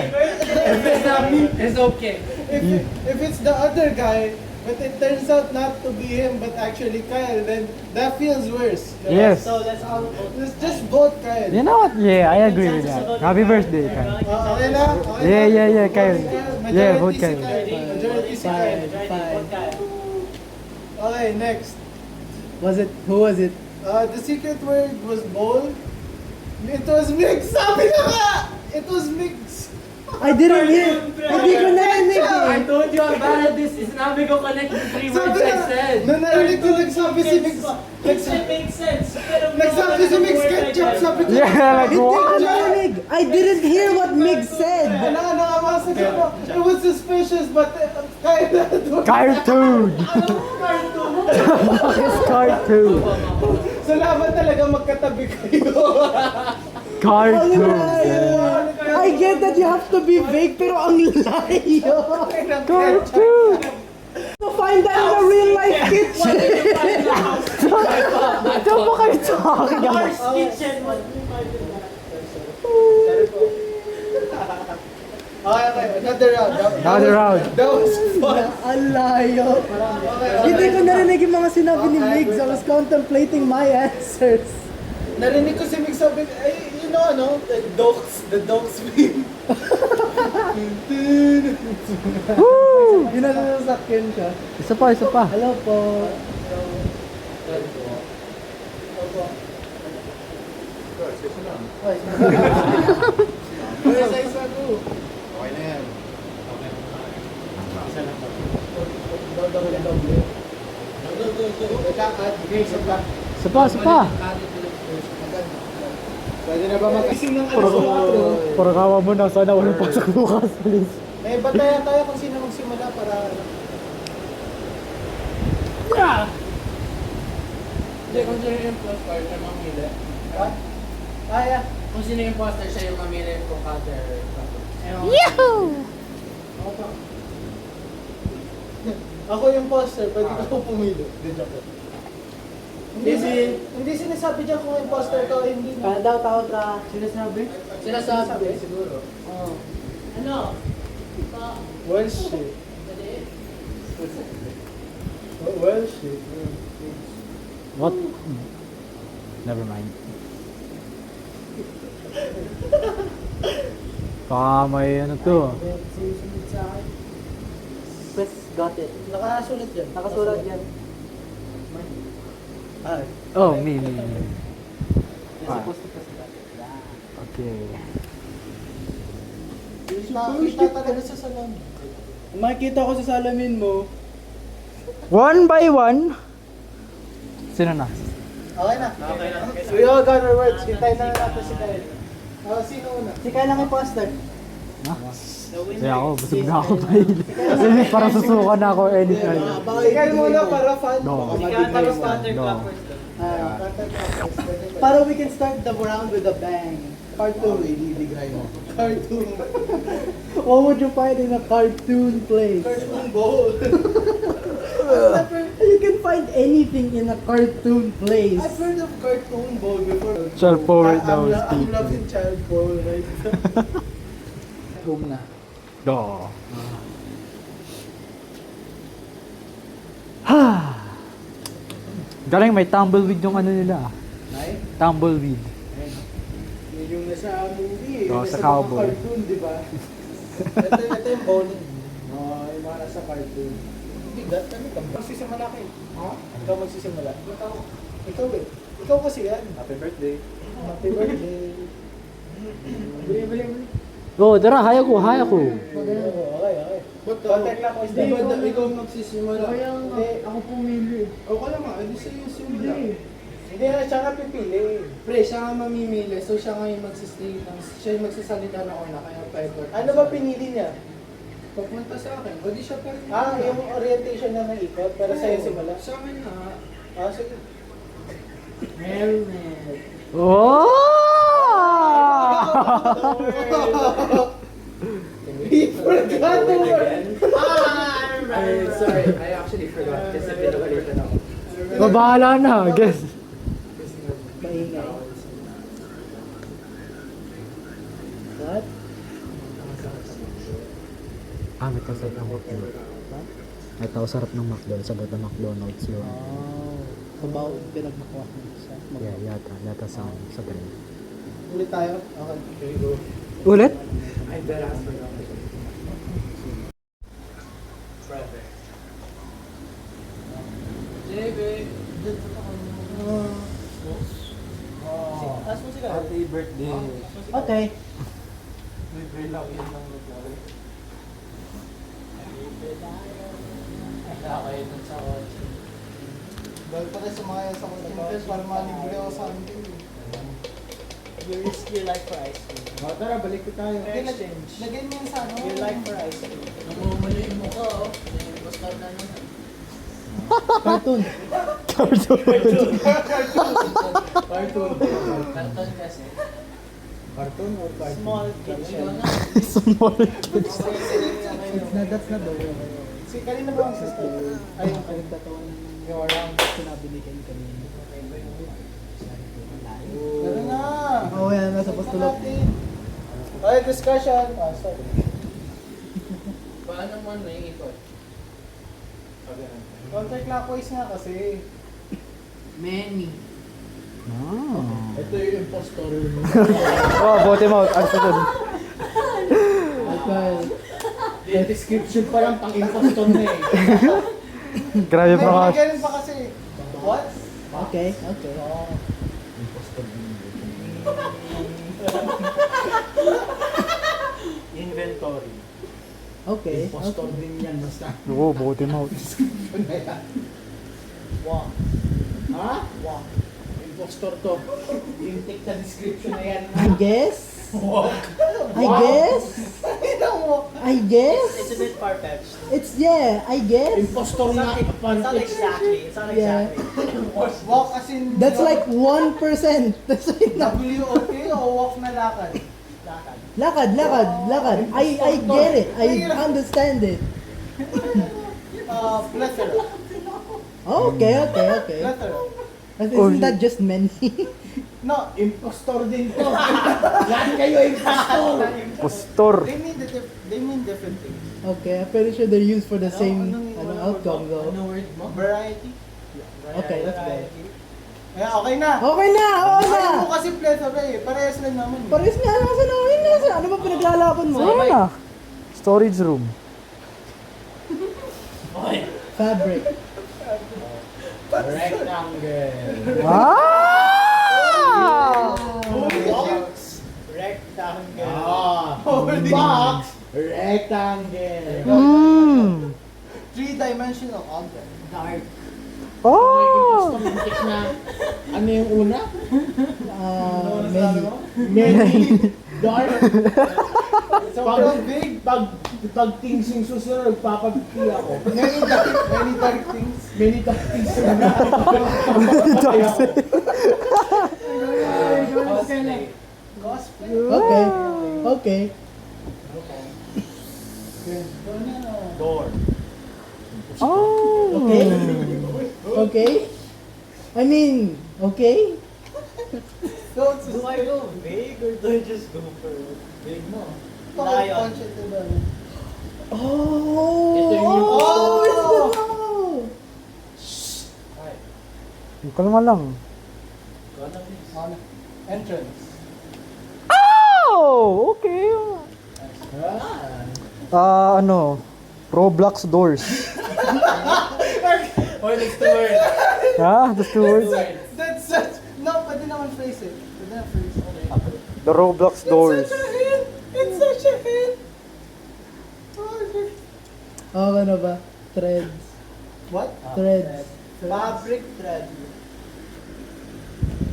if it's not me, It's okay. if it's the other guy, but it turns out not to be him, but actually Kyle, then that feels worse. Yes. So that's all vote. Let's just vote Kyle. You know what? Yeah, I agree with that. Happy birthday, Kyle. Okay na? Okay Yeah, na? yeah, yeah, Kyle. Majority Yeah, vote si Kyle. Majority si Kyle. Majority, vote Kyle. Okay, next. Who was it? The secret word was bowl. It was mix. Sabi na nga! It was mixed. I didn't hear. Hindi ko narinig eh. I told you about it. This is Nabi ko connect the 3 words I said. Nung narinig ko nagsabi si Mix. makes sense. Pero Nagsabi si Mix Ketchup. Sabi ko. Yeah, like Hindi ko what? narinig. I didn't hear what Mig said. Nakabasa ko. It was suspicious but kaya na doon. Cartoon. Bakit cartoon? Salamat talaga magkatabi kayo. Cartoon. I get that you have to be vague, pero ang layo. Cartoon. To find that in a real life kitchen. Diyan ba kayo talking about? kitchen. Okay. Another round. Another round. That was fun. Ang layo. Hindi ko narinig yung mga sinabi ni Migs. I was contemplating my answers. Narinig ko si Mix sabi, ay, you know ano, the dogs meme. Yun na nasasakyan siya. Isa pa, isa pa. Hello po. Where's isa ko? Okay na yan. Isa pa, isa pa. Pwede na ba mag-ising ng Parang kawa mo na. Sana walang pasok bukas, please. Eh, batayan tayo kung sino magsimula para... Hindi, kung sino yung imposter, siya mamili. Ha? Kaya. Kung sino yung imposter, siya yung mamili kung counter. Ako yung poster, pwede ko pumili. Hindi sinasabi dyan kung imposter ka o hindi. Kaya daw tawag ka. Sinasabi? Sinasabi. Siguro. Ano? Well, shit. Well, shit. What? Never mind. Baka may ano to. Sinusunod sa akin. Press got it. Nakasulat dyan. Nakasulat yan. Ah, Oh, me. You're supposed to press got it. Okay. kita talaga sa salon. Kung makikita ko sa salamin mo, One by one. Sino na? Okay na. We all got our words. Hintayin na natin si Kyle. Sino una? si Kyle lang imposter. Kaya ako, busog na ako pa Kasi parang susuka na ako anytime. Si Kyle muna para fun. No. Tapos No. Para we can start the round with a bang. Cartoon. Ibibigay mo. Cartoon. What would you find in a cartoon place? Cartoon bowl. You can find anything in a cartoon place. I've heard of cartoon bowl before. Child forward now, I'm speaking. loving child bowl, right? Home na. Do. Ha. Galing may tumbleweed yung ano nila. Nay? Tumbleweed. Yun yung nasa movie. Oo, Yung sa nasa cowboy. mga cartoon, di ba? ito yung bowling. Oo, yung mga nasa cartoon. Hindi, ano ka? Magsisimula kayo. Ha? Ikaw magsisimula. Ikaw eh. Ikaw kasi yan. Happy birthday. Happy birthday. Bili. Oh, tara, haya ko. Okay. Contact lang ko. Ikaw magsisimula. Hindi, ako pumili. O ka lang nga, hindi sa'yo yung simula. Hindi na siya nga pipili. Pre, siya nga mamimili, so siya nga yung siya yung magsasalita na una, kaya Piper. Ano ba pinili niya? Papunta sa akin, o di siya pa rin. Yung orientation na naikot, pero sa'yo simula. Sa akin na. Sige. Helmet. Oh! He forgot the word. I'm sorry, I actually forgot kasi pinagalitan ako. Mabahala na, guess. Maingay. What? May tao sarap ng McDonald's. May tao sarap ng McDonald's. Sabat na McDonald's yun. Oh. Sabaw, pinagmakuha ko siya. Yeah, yata sa brain. Ulit tayo? Okay, go. Ulit? I bet I forgot. Ask mo sila. Happy birthday. Okay. Libre lang yun ng nag-away. Wala kayo dun sa kotse. Dahil pa rin sumakay sa kotse para malibre ako sa amin. You risk your life for ice cream. O, tara, balik ko tayo. Exchange. Lagyan mo yan sa ano. Your life for ice cream. Namumuli yung mukha, oh. Basta na naman. Cartoon. Cartoon. Carton kasi. Cartoon or cartoon? Small kitchen. Small kids. That's not the way. Si kanina ba ang sister? Ay, yung kaligtatawan Yung around. sinabi ni Ken kanina. Tara na! Oo, yan. Nasa postulog. Ay, discussion! Ah, sorry. Paano mo yung ikot? Counterclockwise nga kasi. Many. Ito yung impostor mo. Oh, bote mo. Ano sa dun? Okay. Yung description pa lang pang-impostor na eh. Grabe May pa mga ka. ganun pa kasi. What? Okay, okay. Inventory. Okay. Impostor din yan basta. Oo, bote mo. Wow. Ha? Wow. Impostor to. Yung take sa description na yan. I guess. Wow. I guess. I guess. It's a bit far-fetched. It's yeah. I guess. Impostor na It's not exactly. It's not Yeah. exactly. Walk as in... That's like 1%. That's like WOK o walk na lakad? Lakad. lakad. I get it. I understand it. Plethora. Okay. Plethora. But isn't that just many? No, impostor din to. Lahat kayo impostor. Postor. They mean different things. Okay, I'm pretty sure they're used for the same anong outcome though. Ano word mo? Variety. Okay, let's go. Kaya okay na. Okay na! Oo na! Ayaw mo kasi plethora eh. Parehas lang naman. Pares nga, nasa. Ano ba pinaglalaban mo? Saan na? Storage room. Fabric. Rectangle. Ah! Box. Rectangle. Box. Rectangle. Hmm. Three-dimensional object. Dark. Oh! Muntik na. Ano yung una? Many. Many. Dark. Sobrang big. Pag things yung susunod, papagpili ako. Many dark things. Many dark things. Cosplay. Okay. Door. Oh! Okay. I mean, okay. So, Do I go big or do I just go for big mo? Lion. Oh! Ito yung Oh! It's Kalma lang. entrance. Oh! Okay. Ano? Roblox doors. Or next to word. Ha? Just two words? That's such... No, pwede naman phrase it. Pwede naman phrase it. Okay. The Roblox doors. It's such a hit! Oh, ano ba? Threads. What? Threads. Fabric thread.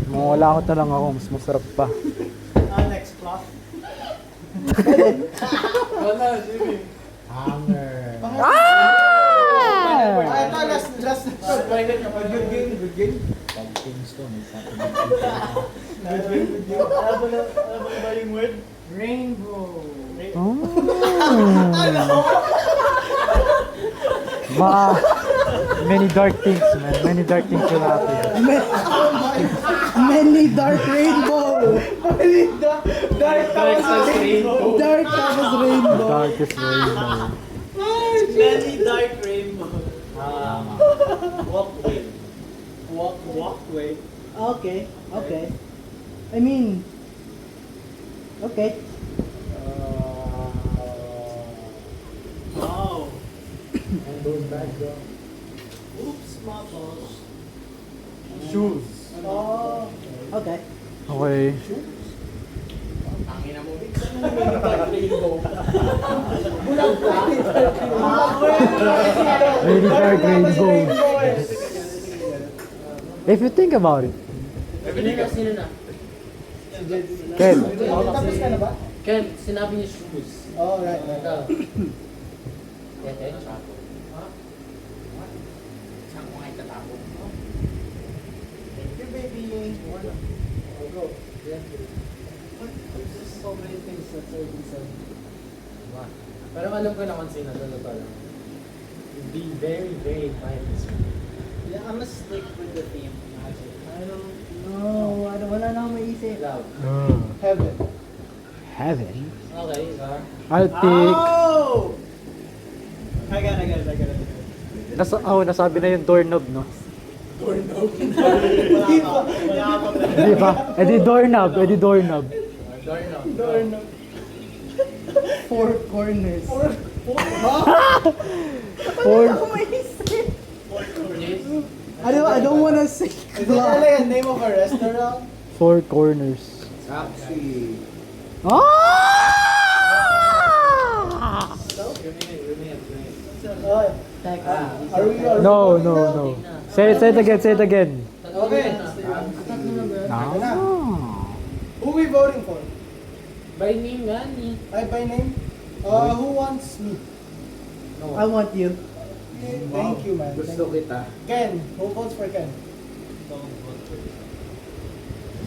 Mawalangot na lang ako. Mas masarap pa. Next cloth. Wala, sige. Hanger. Ito, last. Good game. Ano ba yung word? Rainbow. Oh. Many dark things, man. Many dark things will happen. Many dark rainbow. Dark rainbow. Dark tapos rainbow. Darkest rainbow. Many dark rainbow. Walkway. Walkway. Okay. I mean, okay. Wow. And those bags go. Oops, my balls. Shoes. Okay. Okay. Tangina mo, Vic. Really dark rainbow. If you think about it. Sino na? Ken. Tapos ka na ba? Ken, sinabi niya shoes. Oh, right. Ito. Chapo. Saan ko kayo tatapo? Thank you, baby. I'll go. Yeah. There's just so many things that are inside. Diba? Pero alam ko naman sino, totoo lang. Be very, very mindless. Yeah, I'm gonna stick with the theme. I don't know. Wala na akong maisip. Love. Heaven. Heaven. Okay, I'll pick. Oh! I got it. Nasabi na yung doorknob, no? Hindi pa. Di ba? Edi doorknob. Doorknob. Four corners. Four. I don't wanna say Is it like a name of a restaurant? Four corners. Taxi. Ah! Are we No. Say it again. Okay. Ah. Who we voting for? By name yan eh. By name? Who wants me? I want you. Thank you, man. Gusto kita. Ken. Who votes for Ken?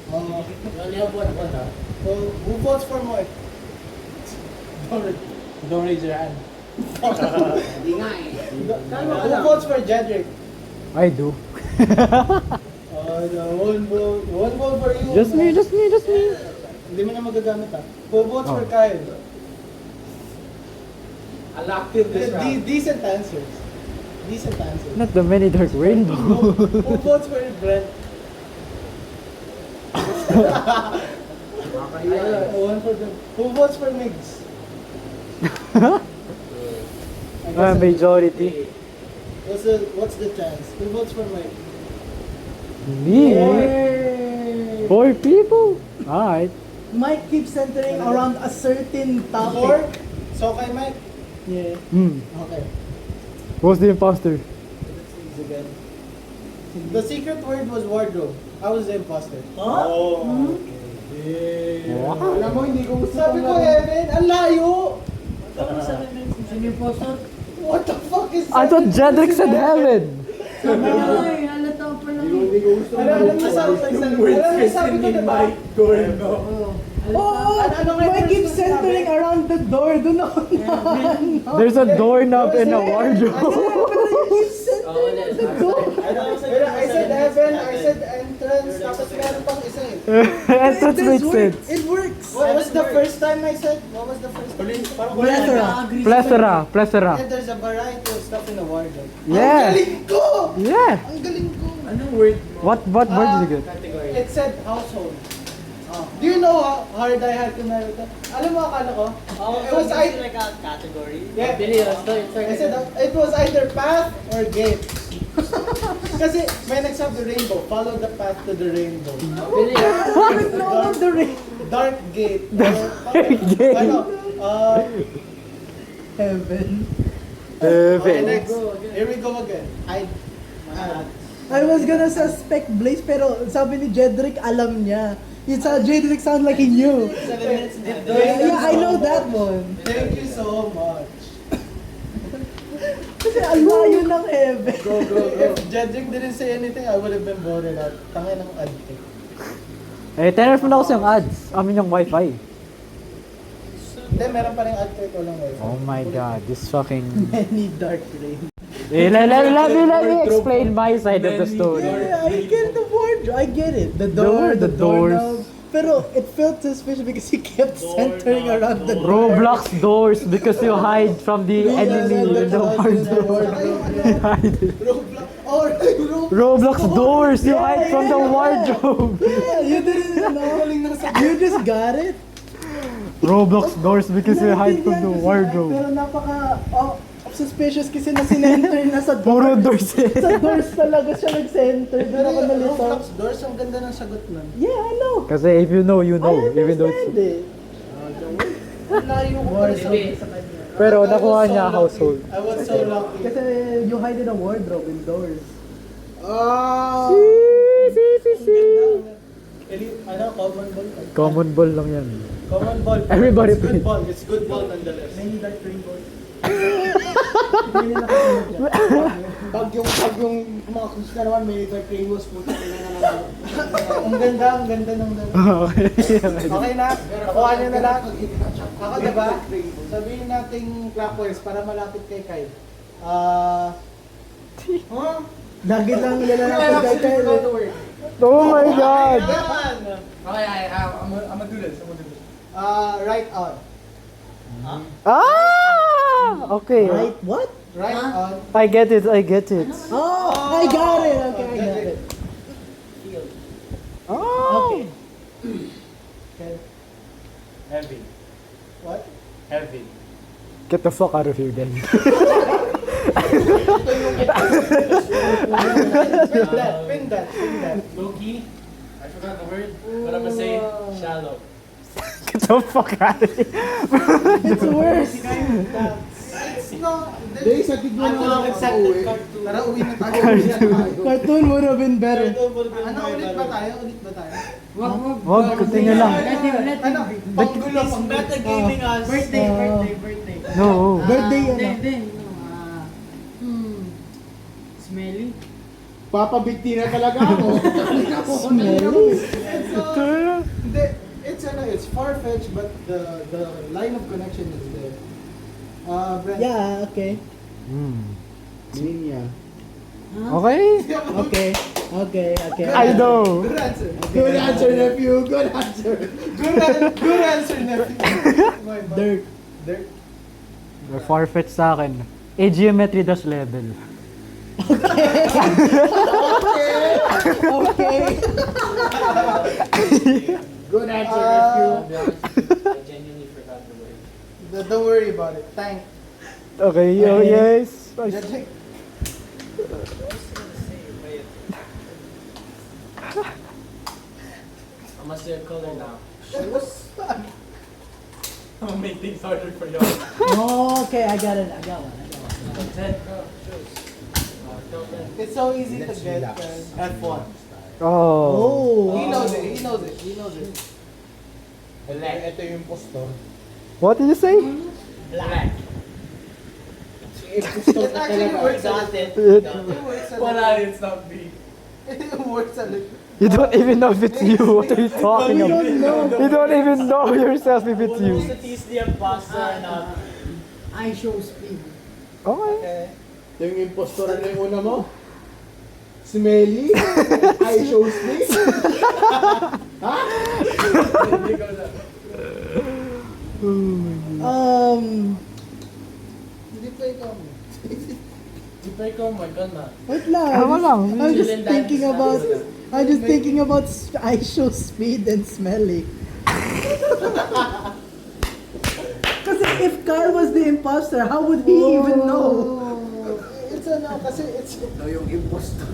You only have one vote ha? Who votes for Moy? Don't raise your hand. Who votes for Jedrick? I do. One vote for you. Just me. Hindi mo na magagamit ha. Who votes for Kyle? I locked in this round. Decent answers. Not the many dark rainbow. Who votes for Brent? One for them. Who votes for Migs? Majority. What's the chance? Who votes for Mike? Me. 4 people. Alright. Mike keeps centering around a certain Four? topic. So kay Mike? Yeah. Okay. Who's the imposter? It's again. The secret word was wardrobe. I was the imposter. Wow. Alam mo, hindi ko gusto. Sabi ko, Evan, ang layo! Sino yung poster? What the fuck is I thought Jedrick said heaven. Ay, halata pa lang. Alam mo sabi ko, diba? Mike keeps centering around the door. Doon ako na. There's a doorknob and a wardrobe. Oo, ulit. Pero I said heaven, I said entrance, tapos meron pang isa eh. Entrance makes sense. It works. What was the first time I said? What was the first time? Plethora. Yeah, there's a variety of stuff in the wardrobe. Yeah. Ang galing ko! Yeah. Ang galing ko! Anong word? What word did you get? Category. It said household. Do you know how hard I had to narrow that? Alam mo, akala ko? It was like a category. Yeah. Bili, start. I said it was either path or gate. Kasi may nagsabi rainbow, follow the path to the rainbow. Bili. No, the ring. Dark gate. gate. Ano? Heaven. Okay, next. Here we go again. I was gonna suspect Blaze pero sabi ni Jedrick alam niya. Jedrick sound like he knew. 7 minutes in the Yeah, I know that one. Thank you so much. Kasi ang layo ng heaven. If Jedrick didn't say anything, I would have been voted out. Tangin ng ad tech. Eh, tenor mo na kasi yung ads. Amin yung wifi. Hindi, meron pa rin ad tech ko lang wifi. Oh my god, this fucking... Many dark rain. Let me explain my side of the story. Yeah, I get the wardrobe. I get it. The door, The the doors. doorknob. Pero it felt suspicious because he kept centering around the door. Roblox doors because you hide from the enemy in the wardrobe. Roblox doors, you hide from the wardrobe. Yeah, you didn't know. You just got it. Roblox doors because you hide from the wardrobe. Pero napaka suspicious kasi na sinenter na sa Puro door. doors Sa doors talaga siya nag-center. Doon ako nalito. Roblox doors, ang ganda ng sagot nun. Yeah, I know. Kasi if you know, you know. I Even though understand it's... it. Layo ko pala sa kanya. Pero nakuha niya household. I was so lucky. Kasi you hide in a wardrobe indoors. Oh! Ano, common ball? Common ball lang yan. Common ball. Everybody It's good plays. ball. It's good ball nonetheless. Many dark rainbows. Pag yung mga cruise na naman, may dark rainbows, puta na naman. Ang ganda ng dalawa. Okay. Okay na? Nakuha niyo na lahat? Ako diba? Sabihin natin clockwise para malapit kay Kai. Huh? Lagi lang nilalapag kay Kyle. Oh my God! Okay, I'm gonna do this. Right on. Ah! Okay. Right, what? Right on. I get it. Oh, I got it. Okay, I got it. Oh! Okay. Heavy. What? Heavy. Get the fuck out of here then. Pin that. Low-key. I forgot the word. But I'm gonna say shallow. Get the fuck out of here. It's worse. Dahil sa tignan Ano mo ang lang accepted pauwi. cartoon? Tara, uwi na tayo. Cartoon would have been better. Ano, ulit ba tayo? Wag, continue lang. Ano? Panggulo, metagaming us. Birthday. No. Birthday ano? Smelly. Papabigti na talaga ako. Hindi, it's far-fetched but the line of connection is there. Brent. Yeah, okay. Linya. Okay? Okay. I know. Good answer. Good answer, nephew. Good answer. Good answer, nephew. Dirt. Dirt. Far-fetched sa akin. Geometry dash level. Okay. Good answer, nephew. I'll be honest, I genuinely forgot the word. Don't worry about it. Thank. Okay, oh yes. I'm gonna say a color now. Shoes? I'm gonna make things harder for y'all. Oh, okay, I got one. Ted, go. Shoes. Tell them. It's so easy to get F1. Oh. He Oh. knows it. Black. Ito yung impostor. What did you say? Black. Impostor It ka actually talaga. works a little. It- It works a little. Wala, it's not me. It works a little. You don't even know if it's you. What are you talking about? You don't even know yourself if it's you. tease the imposter na I show speed. Okay. Yung impostor na yung una mo. Smelly. I shows me. Hindi pa ikaw. di pa ikaw my gun na. Wait lang. Tama lang. I'm just Chillin' thinking dance about. lang. I'm just thinking about. I show speed and smelly. Kasi if Carl was the imposter, how would he even know? It's ano, kasi it's... Ito yung impostor.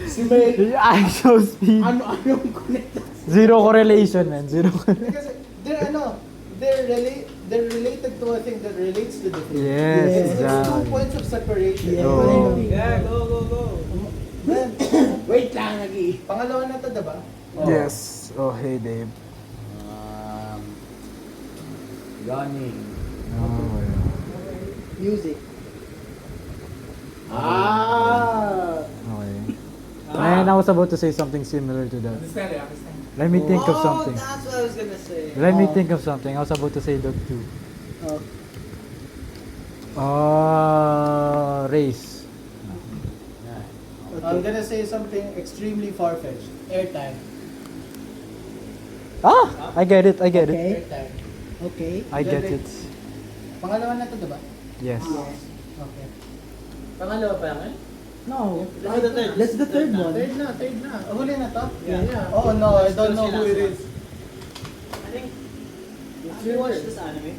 Smelly. I show speed. Ano-anong connect? Zero correlation, man. Zero. Because they're related to a thing that relates to the thing. Yes, It's 2 exactly. points of separation. Yeah. Oh. Yeah, go. Then, Wait lang, lagi. pangalawa na to, diba? Yes. Oh, hey, babe. Gunning. Oh, Music. okay. Man, I was about to say something similar to that. Understand. Let me think of something. That's what I was gonna say. Let me think of something. I was about to say that too. Race. I'm gonna say something extremely far-fetched. Airtime. I get it. Okay. Airtime. Okay. I get it. Pangalawa na to, diba? Yes. Okay. Pangalawa pa lang eh? No. That's the third. That's the third one. Third na. Huli na to? Yeah. Oh no, I don't know who it is. I think, have you watched this anime?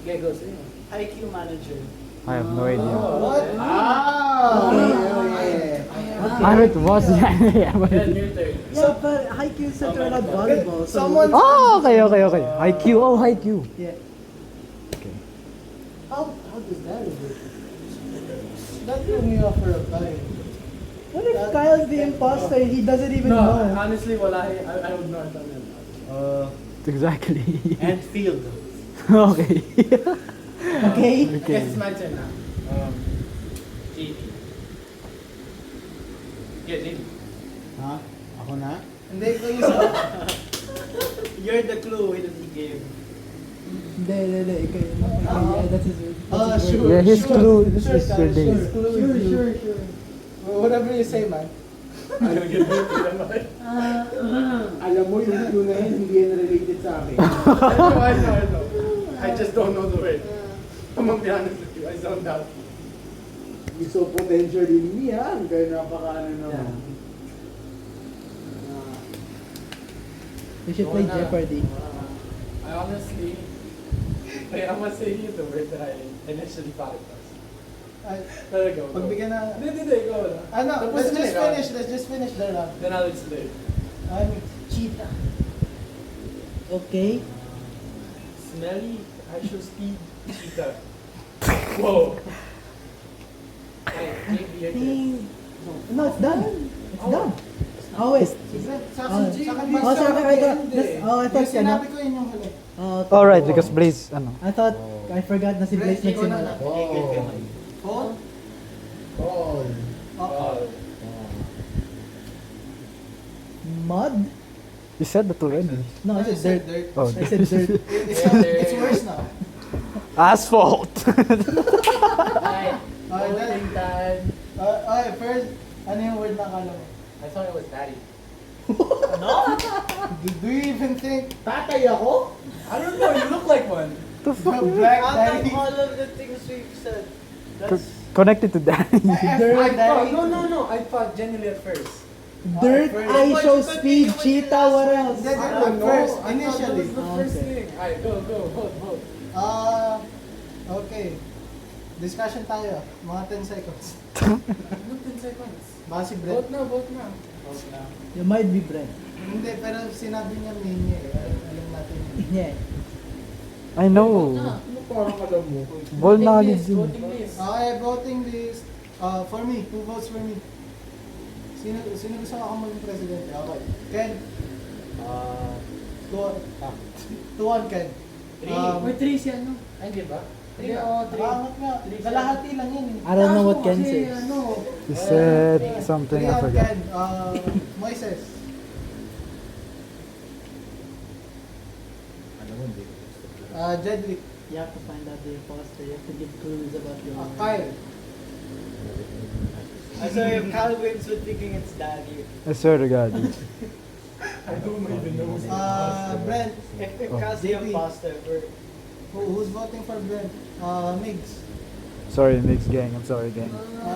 Yeah, go say it. Haikyuu Manager. I have no idea. What? Ah! Okay. I I haven't watched the anime. Yeah, your turn. Yeah, but Haikyuu is centered around volleyball. So Oh, okay. Haikyuu. Oh, Haikyuu. Yeah. How does that work? That threw me off for a guy. What if Kyle's the imposter? He doesn't even No, know. honestly, I would not have done it. Exactly. Field. Okay. Okay? I guess it's my turn now. JP. Yeah, JP. Ha? Ako na? Hindi ko yung sa... You're the clue in the game. Hindi. Okay, yeah, that's his word. That's his Sure. word. Yeah, his clue is Sure, your day. Sure. Whatever you say, man. Ayaw get dirty naman. Alam mo, yung clue na yun, hindi yan related sa akin. I know. I just don't know the word. I'm gonna be honest with you, I zoned out. You saw potential in me, ha? Kaya napaka-ano naman. We should play Jeopardy. I honestly, I must say you the word that I initially thought it was. Let it go. Pagbigyan na... Hindi, go na. Ano, Tapos na eh, let's just finish the round. Then I'll explain. I'm cheetah. Okay. Smelly, actual speed, cheetah. Whoa. Hey, maybe your turn. No, it's done. It's done. Oh, wait. Sa Oh, G. oh, sorry, I thought, I thought, Sinabi ko yun yung huli. okay. Alright, because Blaze, ano. I thought, I forgot na si Blaze nagsimula. Ball. Ball. Mud? You said that already. No, I said dirt. Oh, I said dirt. It's worse now. asphalt. Alright, Voting time. Okay, first, ano yung word na akala mo? I thought it was daddy. Do you even think Tatay ako? I don't know, you look like one. The fuck? black daddy? all of the things we've said. Connected to Danny. Dirt daddy? No, I thought genuinely at first. Dirt, I show speed, cheetah, what else? Hindi, first, I initially. thought that was the first Okay. thing. Alright, go, vote. Okay. Discussion tayo. Mga 10 seconds. Ano 10 seconds? Basi Brett. Vote na. Vote na. You might be Brent. Hindi, pero sinabi niya main niya eh. Alam natin yun. Yeah. I know. Ano parang alam mo? Ball knowledge yun. Voting list. Okay, voting list. For me, who votes for me? Sino gusto ako maging presidente? Okay. Ken? 2-1 Ken. Or 3 si ano? Ay, di ba? 3 o 3. Angat nga. Kalahati lang yun eh. I don't know what Ken says. He said something, I 3-1 forgot. Ken. Moises. Jedrick. You have to find out the imposter. You have to give clues about your Kyle. So if Kyle wins, we're thinking it's daddy. I swear to God. I don't even know. Brent. If Oh. Kyle's the imposter, we're... Who's voting for Brent? Migs. Sorry, mixed gang. I'm sorry, gang.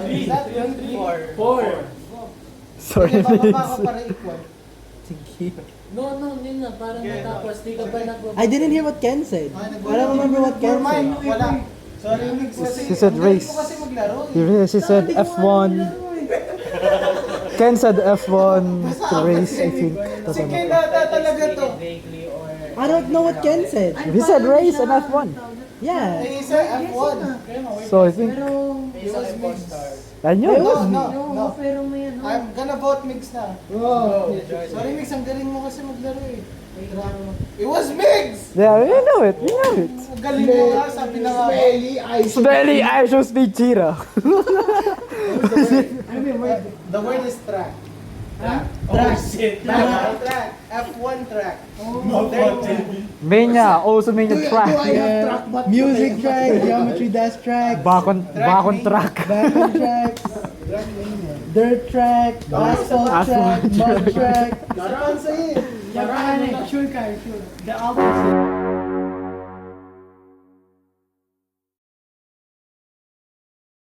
Is that 3? 4. Sorry, Hindi, bababa ka mix. para equal. Sige. No, yun na. Parang natapos. Di ka pa I didn't hear what Ken said. I don't remember what Ken For mine, said. wala. Sorry, Migs. Kasi He said ang race. galing ko kasi maglaro eh. He said F1. Ken said F1 to race, I think. Si Ken talaga to. Vaguely or... I don't know what Ken said. He said race and F1. Yeah. Eh, isa F1. So I think It was Migs. I knew it was me. No. Pero may ano. I'm gonna vote Migs na. Sorry Migs, ang galing mo kasi maglaro eh. It was Migs! Yeah, we know it. We know it. Ang galing mo nga, sabi na nga. Smelly Aisho Speed Cheetah. The word is track. Track. Track. F1 track. Mania, also Mania track. Yeah. Music track, geometry dash track, Bakon track. background tracks, dirt track, asphalt track, mud track. Daraan sa'yo eh. Sure ka, sure. The opposite.